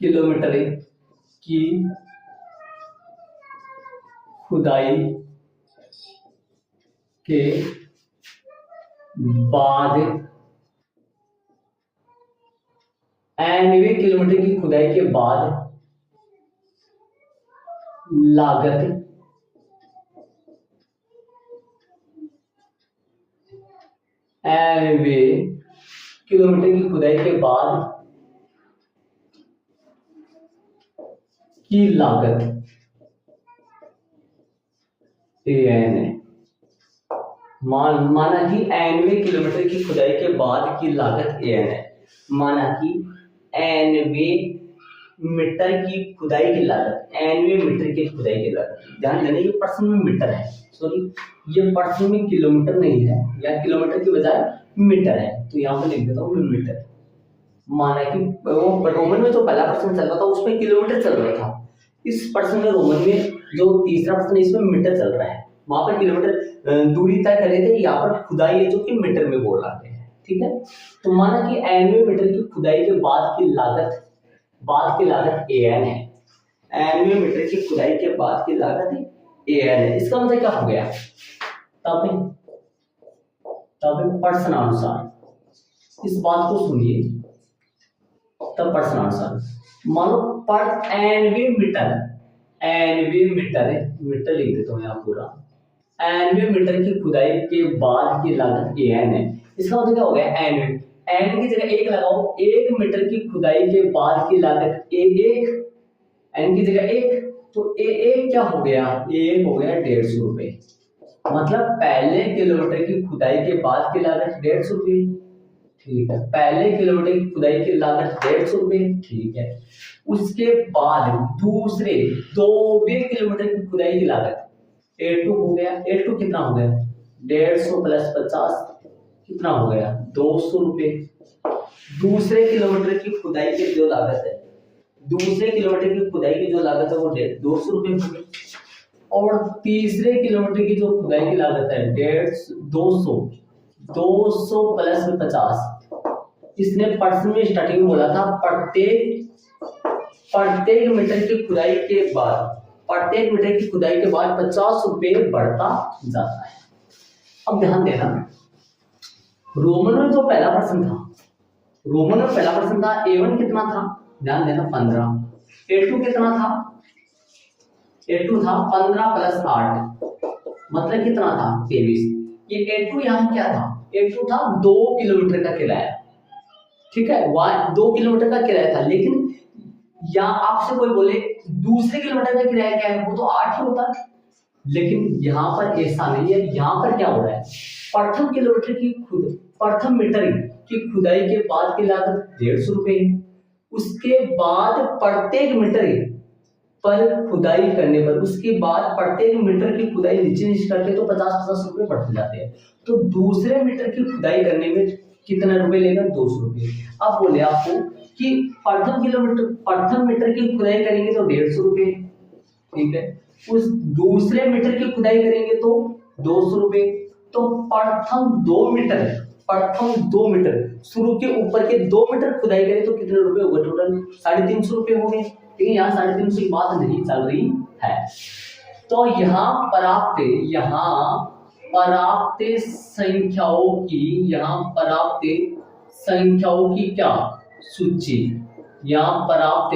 S1: किलोमीटर की खुदाई के बाद, nवे किलोमीटर की खुदाई के बाद लागत nवे किलोमीटर की खुदाई के बाद की लागत AN है। माना कि nवे किलोमीटर की खुदाई के बाद की लागत AN है, माना कि nवे मीटर की खुदाई की लागत, nवे मीटर की खुदाई की लागत, ध्यान देना ये प्रश्न में मीटर है, सॉरी ये प्रश्न में किलोमीटर नहीं है, या किलोमीटर की बजाय मीटर है, तो यहाँ पे लिख देता हूँ मीटर। माना कि वो रोमन में जो पहला प्रश्न चल रहा था उसमें किलोमीटर चल रहा था, इस प्रश्न में रोमन में जो तीसरा प्रश्न है इसमें मीटर चल रहा है, वहां पर किलोमीटर दूरी तय कर रहे थे, यहाँ पर खुदाई है जो कि मीटर में बोल रहे हैं, ठीक है। तो माना कि nवे मीटर की खुदाई के बाद की लागत AN है, nवे मीटर की खुदाई के बाद की लागत AN है। इसका मतलब क्या हो गया, तब प्रश्नानुसार इस बात को सुनिए, तब प्रश्नानुसार मानो पर nवे मीटर लिख देता हूँ यहाँ पूरा, nवे मीटर की खुदाई के बाद की लागत AN है। इसका मतलब क्या हो गया, n की जगह 1 लगाओ, 1 मीटर की खुदाई के बाद की लागत A1, n की जगह 1, तो A1 क्या हो गया, A1 हो गया 150 रुपये, मतलब पहले किलोमीटर की खुदाई के बाद की लागत 150 रुपये, ठीक है, पहले किलोमीटर की खुदाई की लागत 150 रुपये, ठीक है। उसके बाद दूसरे 2वें किलोमीटर की खुदाई की लागत A2 हो गया, A2 कितना हो गया, 150 प्लस 50 कितना हो गया, 200 रुपये। दूसरे किलोमीटर की खुदाई की जो लागत है, दूसरे किलोमीटर की खुदाई की जो लागत है वो 200 रुपये हो गई, और तीसरे किलोमीटर की जो खुदाई की लागत है 200 प्लस 50, इसने प्रश्न में स्टार्टिंग में बोला था प्रत्येक मीटर की खुदाई के बाद, प्रत्येक मीटर की खुदाई के बाद 50 रुपये बढ़ता जाता है। अब ध्यान देना, रोमन में जो पहला प्रश्न था, A1 कितना था, ध्यान देना 15, A2 कितना था, A2 था 15 प्लस 8 मतलब कितना था 23, ये A2 यहाँ क्या था, A2 था 2 किलोमीटर का किराया, ठीक है, वहां 2 किलोमीटर का किराया था, लेकिन यहाँ आपसे कोई बोले दूसरे किलोमीटर का किराया क्या है, वो तो 8 ही होता है, लेकिन यहाँ पर ऐसा नहीं है। यहाँ पर क्या हो रहा है, प्रथम किलोमीटर की प्रथम मीटर की खुदाई के बाद की लागत 150 रुपए है, उसके बाद प्रत्येक मीटर पर खुदाई करने पर, उसके बाद प्रत्येक मीटर की खुदाई नीचे करके तो 50-50 रुपए बढ़ते जाते हैं। तो दूसरे मीटर की खुदाई करने में कितना रुपए लेगा, 200 रुपए। अब बोले आपको कि प्रथम मीटर की खुदाई करेंगे तो 150 रुपए, ठीक है, उस दूसरे मीटर की खुदाई करेंगे तो 200 रुपए। तो प्रथम दो मीटर शुरू के ऊपर के 2 मीटर खुदाई करें तो कितने रुपए होगा, टोटल 350 रुपए हो गए। लेकिन यहाँ 350 की बात नहीं चल रही है। तो यहाँ प्राप्त संख्याओं की क्या सूची, यहाँ प्राप्त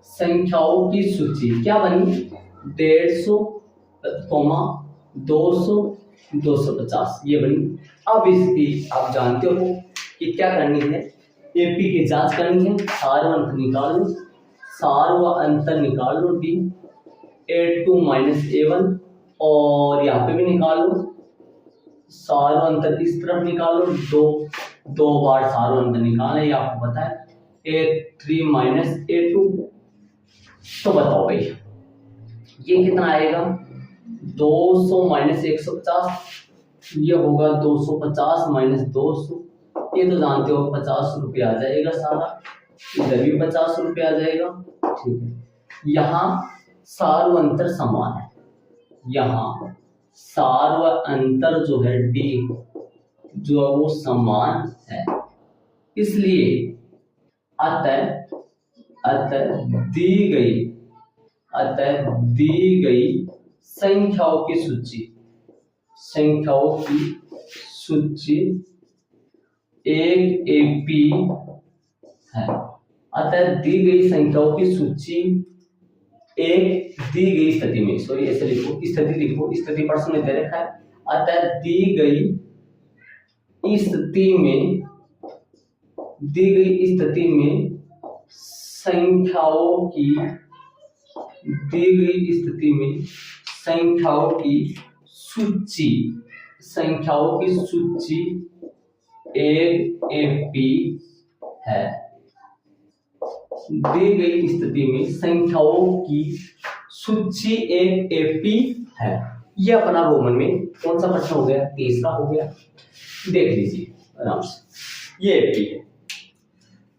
S1: संख्याओं की सूची क्या बनी, 150, 200, 250 ये बनी। अब इसकी आप जानते हो कि क्या करनी है, एपी की जांच करनी है, सार व अंतर निकाल लो डी, A2 माइनस A1, और यहाँ पे भी निकाल लो, सार व अंतर इस तरफ निकाल लो, दो बार सार व अंतर निकालना ये आपको पता है, A3 माइनस A2। तो बताओ भाई ये कितना आएगा, 200 माइनस 150, ये होगा 250 माइनस 200, ये तो जानते हो 50 रुपये आ जाएगा सारा, इधर भी 50 रुपये आ जाएगा, ठीक है। यहाँ सार व अंतर समान है, यहाँ सार व अंतर जो है डी जो है वो समान है, इसलिए अतः दी गई संख्याओं की सूची एक एपी है। अतः दी गई संख्याओं की सूची एक दी गई स्थिति में, सॉरी ऐसे लिखो, स्थिति प्रश्न में दे रखा है, अतः दी गई स्थिति में संख्याओं की सूची एक एपी है। दी गई स्थिति में संख्याओं की सूची एक एपी है। ये अपना रोमन में कौन सा प्रश्न हो गया, तीसरा हो गया, देख लीजिए आराम से, ये एपी है।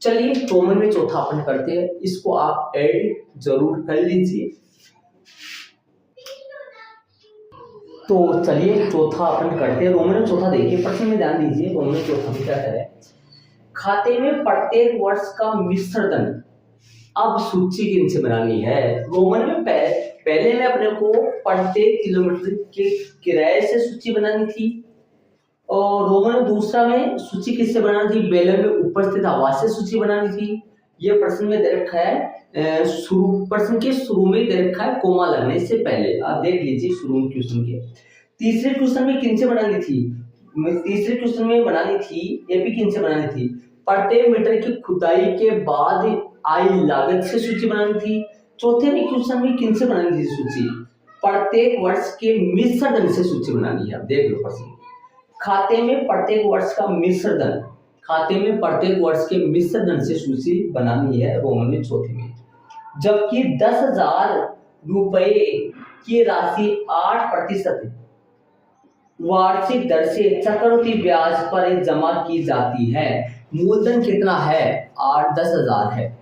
S1: चलिए रोमन में चौथा अपन करते हैं, इसको आप ऐड जरूर कर लीजिए। तो चलिए चौथा अपन करते हैं, रोमन में चौथा देखिए, प्रश्न में ध्यान दीजिए, रोमन में चौथा में क्या करें, खाते में प्रत्येक वर्ष का मिश्र धन, अब सूची किनसे बनानी है। रोमन में पहले में अपने को प्रत्येक किलोमीटर के किराए से सूची बनानी थी, और रोमन में दूसरा में सूची किससे बनानी थी, बेलर में उपस्थित आवास से सूची बनानी थी। ये प्रश्न में दे रखा है, प्रश्न के शुरू में दे रखा है कोमा लगने से पहले, आप देख लीजिए शुरू क्वेश्चन के। तीसरे क्वेश्चन में किनसे बनानी थी, एपी किनसे बनानी थी, प्रत्येक मीटर की खुदाई के बाद आई लागत से सूची बनानी थी। चौथे में क्वेश्चन में किनसे बनानी थी सूची, प्रत्येक वर्ष के मिश्र धन से सूची बनानी है। आप देख लो प्रश्न, खाते में प्रत्येक वर्ष के मिश्र धन से सूची बनानी है रोमन में चौथे में। जबकि 10,000 रुपए की राशि 8% वार्षिक दर से चक्रवृद्धि ब्याज पर जमा की जाती है। मूलधन कितना है, 10,000 है,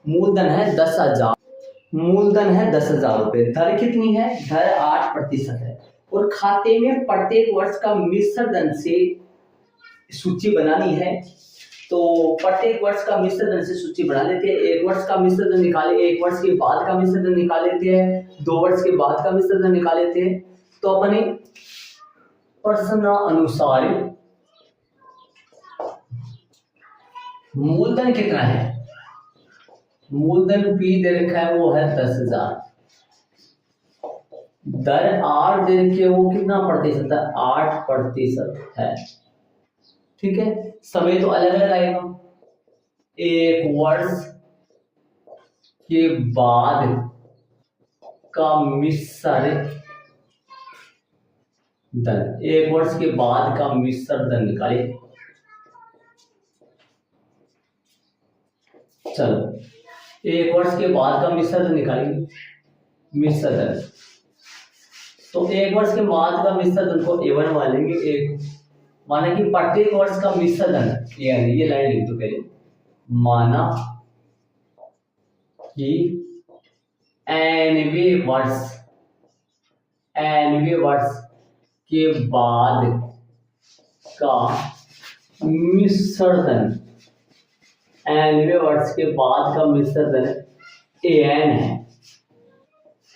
S1: मूलधन है 10,000 रुपए, दर कितनी है, दर 8% है, और खाते में प्रत्येक वर्ष का मिश्र धन से सूची बनानी है। तो प्रत्येक वर्ष का मिश्र धन से सूची बना लेते हैं, एक वर्ष का मिश्र धन निकाले, एक वर्ष के बाद का मिश्र धन निकाल लेते हैं, 2 वर्ष के बाद का मिश्र धन निकाल लेते हैं। तो अपने प्रश्न अनुसार मूलधन कितना है, मूलधन पी दे रखा है वो है 10,000, दर 8 दिन के वो कितना प्रतिशत है, 8% है। ठीक है, समय तो अलग अलग आएगा। 1 वर्ष के बाद का मिश्र धन, 1 वर्ष के बाद का मिश्र धन निकालिए। चलो 1 वर्ष के बाद का मिश्र धन निकालेंगे। मिश्र धन, तो 1 वर्ष के बाद का मिश्र धन को A1 मानेंगे। एक माना कि प्रत्येक वर्ष का मिश्र धन, ये लाइन लिख दो पहले। माना कि nवें वर्ष के बाद का मिश्र धन, nवें वर्ष के बाद का मिश्र धन An है।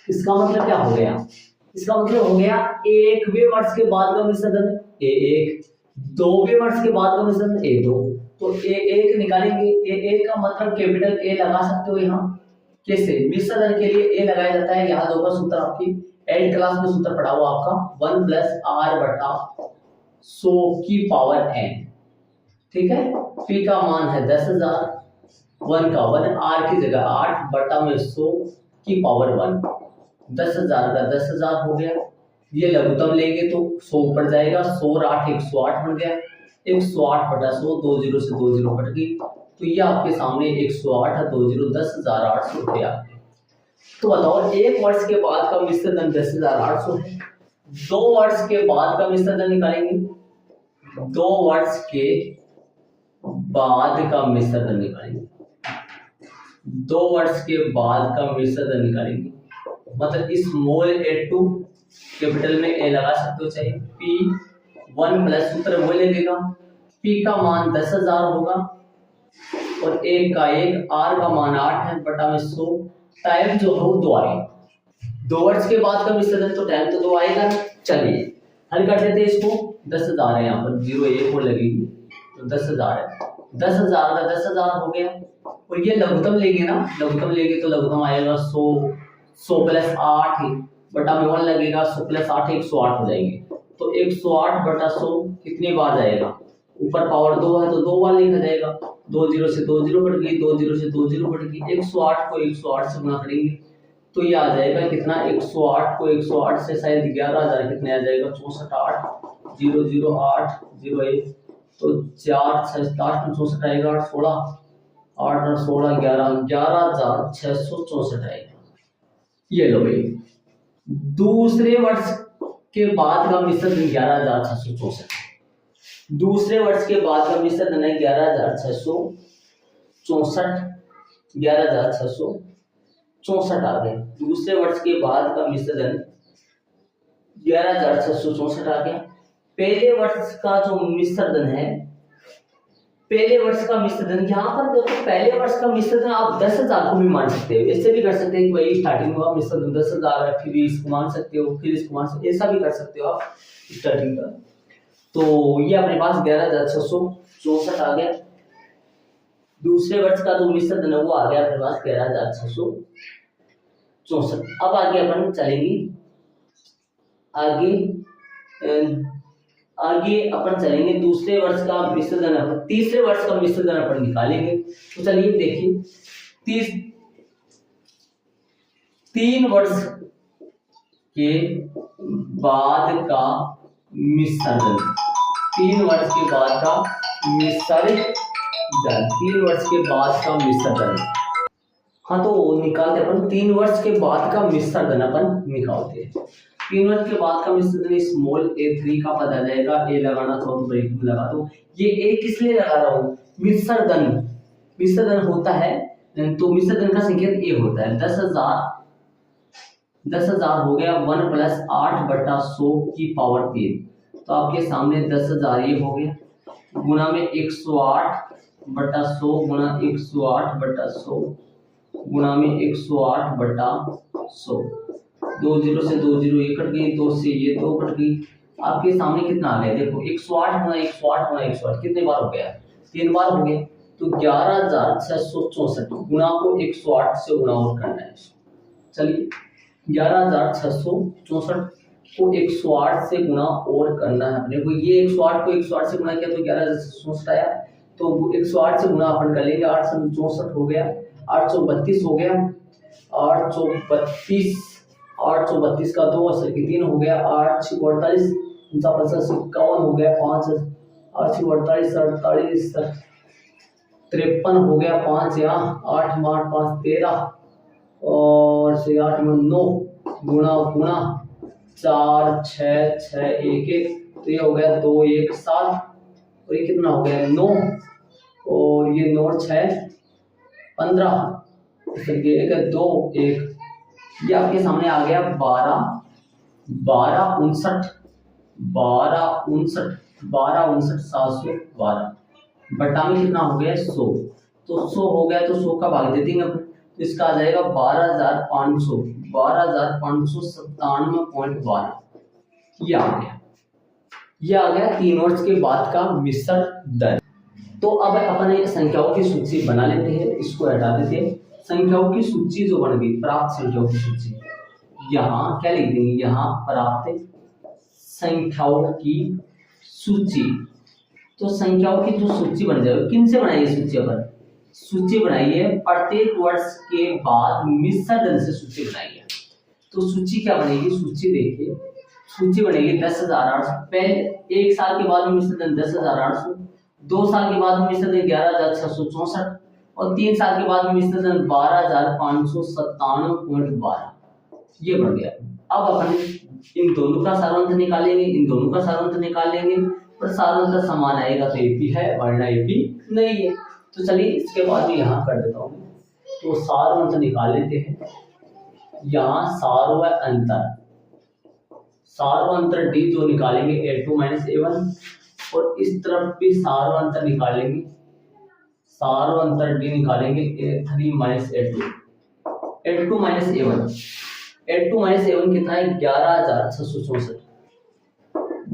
S1: इसका मतलब क्या हो गया, इसका मतलब हो गया 1वें वर्ष के बाद का मिश्र धन A1, 2वें वर्ष के बाद का मिश्र धन A2। तो A1 निकालेंगे। A1 का मतलब कैपिटल A लगा सकते हो यहाँ। कैसे, मिश्र धन के लिए A लगाया जाता है। यहाँ 2 का सूत्र आपकी 8th क्लास में सूत्र पढ़ा हुआ आपका 1 + r/100n। ठीक है, P का मान है 10,000, 1 का 1, R की जगह 8/100 10,000 का 10,000 हो गया। ये लघुत्तम लेंगे तो 100 पड़ जाएगा। 100 और 8 108 बन गया। 108/100, 2 0 से 2 0 कट गई। तो ये आपके सामने 108 और 2 0 10,800 रुपया। तो बताओ 1 वर्ष के बाद का मिश्र धन 10,800 है। 2 वर्ष के बाद का मिश्र धन निकालेंगे। 2 वर्ष के बाद का मिश्र धन निकालेंगे। 2 वर्ष के बाद का मिश्र धन निकालेंगे। मतलब स्मॉल a2 कैपिटल में A लगा सकते हो, चाहे P1 प्लस सूत्र वो ले लेगा। P का मान 10,000 होगा और 1 का 1, R का मान 8 है बटा में 100। टाइम जो है वो 2 आएगा। 2 वर्ष के बाद का मिश्र धन तो टाइम तो 2 आएगा। चलिए हल कर देते हैं इसको। 10,000 है, यहाँ पर 0 1 और लगेगी तो 10,000 है। 10,000 का 10,000 हो गया। और ये लघुत्तम लेंगे ना, लघुत्तम लेंगे तो लघुत्तम आएगा 100 + 8 बटा में 1 लगेगा। 100 + 8 108 हो जाएंगे। तो 108/100 कितनी बार जाएगा, ऊपर पावर 2 है तो 2 बार लिखा जाएगा। 2 0 से 2 0 कट गई, 2 0 से 2 0 कट गई। 108 को 108 से गुणा करेंगे तो ये आ जाएगा कितना, 108 को 108 से शायद 11,000 कितने आ जाएगा, 64 0 0 8 0 1 तो 4 6 8 64 आएगा। 8 16 8 और 16 11 11,664 आएगा। ये लो भाई, दूसरे वर्ष के बाद का मिश्र धन 11,664। दूसरे वर्ष के बाद का मिश्र धन है 11,664। 11,664 आ गया। दूसरे वर्ष के बाद का मिश्र धन 11,664 आ गया। पहले वर्ष का जो मिश्र धन है, पहले वर्ष का मिश्र धन, यहाँ पर देखो पहले वर्ष का मिश्र धन आप 10,000 को भी मान सकते हो। ऐसे भी कर सकते हैं कि भाई स्टार्टिंग में मिश्र धन 10,000 है, फिर इसको मान सकते हो, फिर इसको मान सकते हो, ऐसा भी कर सकते हो आप स्टार्टिंग का। तो ये अपने पास 11,664 आ गया। दूसरे वर्ष का जो मिश्र धन है वो आ गया अपने पास 11,664। अब आगे अपन चलेंगे, आगे अपन चलेंगे। दूसरे वर्ष का मिश्र धन अपन, तीसरे वर्ष का मिश्र धन अपन निकालेंगे। तो चलिए देखिए, 3 वर्ष के बाद का मिश्र धन, 3 वर्ष के बाद का मिश्र धन, 3 वर्ष के बाद का मिश्र धन। हाँ तो निकालते अपन 3 वर्ष के बाद का मिश्र धन अपन निकालते हैं। 3 वर्ष के बाद का मिश्र धन स्मॉल a3 का पता जाएगा। ए लगाना था तो ब्रेक में लगा दो। ये ए किस लिए लगा रहा हूँ, मिश्र धन होता है तो मिश्र धन का संकेत ए होता है। 10,000 हो गया। 1 + 8/100 तो आपके सामने 10,000 ये हो गया, गुना में 108/100 गुना 108/100 गुना में 108/100। 2 0 से 2 0 ये कट गई, 2 से ये 2 कट गई। आपके सामने कितना आ गया, देखो 108 गुना 108 गुना 108 कितने बार हो गया, 3 बार हो गया। तो 11,664 गुना को 108 से गुना और करना है। चलिए 11,664 को 108 से गुणा और करना है अपने को। ये 108 को 108 से गुणा किया तो 11,664 आया, तो 108 से गुणा अपन कर लेंगे, 864 हो गया, 832 हो गया, 832, 832 का 2 असर की 3 हो गया, 8 48, 49 51 हो गया, 5 8 48 48 53 हो गया, 5 यहाँ 8 8 5 13 और से 8 में 9 गुणा गुणा 4 6 6 1 1, तो ये हो गया 2 1 7 और ये कितना हो गया 9 और ये 9 6 15, ये 1 2 1, ये आपके सामने आ गया 12 12 59 12 59 12 59 712 बटा में कितना हो गया 100, तो 100 हो गया तो 100 का भाग दे देंगे अपन, तो इसका आ जाएगा 12,500 12,597.12, ये आ गया, ये आ गया 3 वर्ष के बाद का मिश्रण दर। तो अब अपन संख्याओं की सूची बना लेते हैं, इसको हटा देते हैं। संख्याओं की सूची जो बन गई, प्राप्त संख्याओं की सूची, यहाँ क्या लिख देंगे, यहाँ प्राप्त संख्याओं की सूची। तो संख्याओं की जो सूची बन जाएगी, किन से बनाई है सूची, अपन सूची बनाई है प्रत्येक वर्ष के बाद मिश्रण दर से सूची बनाई है। तो सूची क्या बनेगी, सूची देखिए, सूची बनेगी 10,800, पहले 1 साल के बाद में मिश्रण दर 10,800, 2 साल के बाद में मिश्रण दर 11,664 और 3 साल के बाद में मिश्रण दर 12,597.12, ये बन गया। अब अपन इन दोनों का सारांश निकालेंगे, इन दोनों का सारांश निकाल लेंगे, पर सारांश समान आएगा तो एपी है वरना एपी नहीं है। तो चलिए इसके बाद में यहाँ कर देता हूँ, तो सारांश निकाल लेते हैं। यहाँ सार्वअंतर डी जो निकालेंगे A2 - A1 और इस तरफ भी सार्वअंतर निकालेंगे, सार्वअंतर डी निकालेंगे A3 - A2, A2 - A1, A2 - A1 कितना है 11,664,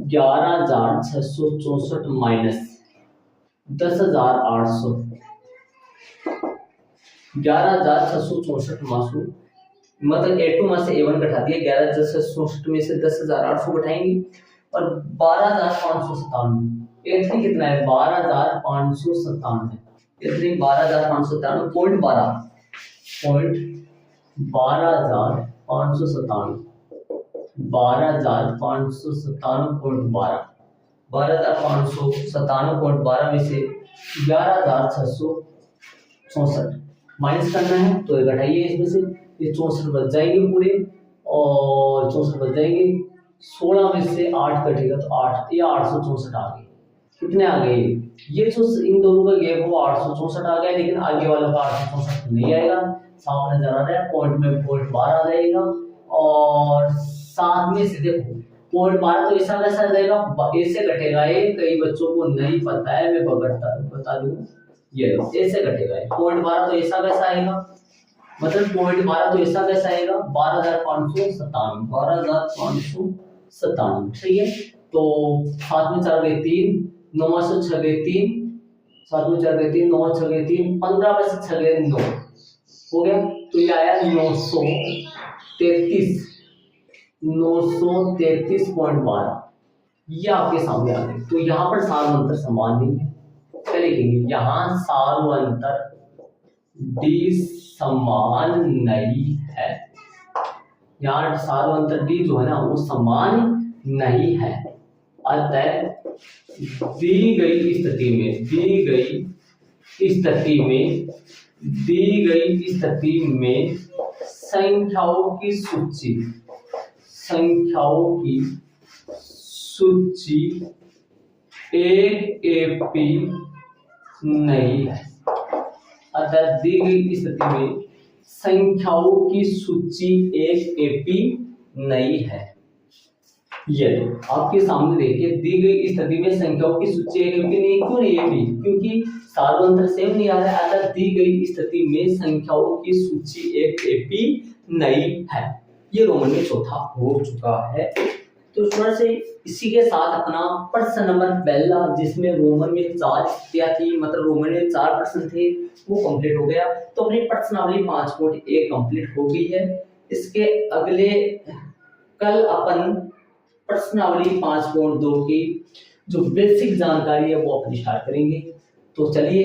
S1: 11,664 माइनस 10,800, 11,664 मासू मतलब A2 में से A1 घटा दिया, 11,664 में से 10,800 घटाएंगे और 12,597, A3 कितना है 12,597, A3 12,597 पॉइंट 12,597 12,597.12, 12,597.12 में से 11,664 माइनस करना है तो ये घटाइए, इसमें से ये 64 बच जाएंगे पूरे और 64 बच जाएंगे, 16 में से 8 कटेगा तो 8, ये 864 आ गए। कितने आ गए, ये जो इन दोनों का गैप वो 864 आ गया, लेकिन आगे वालों का 864 नहीं आएगा, सामने नजर आ रहा है, पॉइंट में पॉइंट 12 आ जाएगा और साथ में से देखो पॉइंट 12 तो ऐसा कैसा जाएगा, ऐसे घटेगा, ये कई बच्चों को नहीं पता है, मैं बता दूं, ये ऐसे घटेगा, पॉइंट 12 तो ऐसा कैसा आएगा, मतलब पॉइंट 12 तो ऐसा कैसा आएगा 12,597, 12,597, सही है। तो 7 में 4 गए 3, 9 से 6 गए 3, 7 में 4 गए 3, 9 6 गए 3, 15 में से 6 गए 9 हो गया, तो ये आया 933, 933.12, ये आपके सामने आ गए। तो यहाँ पर सार्वअंतर समान नहीं है, क्या लिखेंगे, यहाँ सार्वअंतर डी समान नहीं है, यहाँ सार्वअंतर डी जो है ना वो समान नहीं है, अतः दी गई स्थिति में संख्याओं की सूची एक एपी नहीं है, अतः दी गई स्थिति में संख्याओं की सूची एक एपी नहीं है। ये आपके सामने देखिए, दी गई स्थिति में संख्याओं की सूची एक एपी नहीं, क्यों नहीं एपी, क्योंकि सार्वअंतर सेम नहीं आ रहा है, अतः दी गई स्थिति में संख्याओं की सूची एक एपी नहीं है। ये रोमन में चौथा हो चुका है। तो थोड़ा से इसी के साथ अपना प्रश्न नंबर पहला, जिसमें रोमन में 4 स्थितियां थी, मतलब रोमन में 4 प्रश्न थे, वो कंप्लीट हो गया। तो अपनी प्रश्नावली 5.1 कंप्लीट हो गई है। इसके अगले कल अपन प्रश्नावली 5.2 की जो बेसिक जानकारी है वो अपन स्टार्ट करेंगे। तो चलिए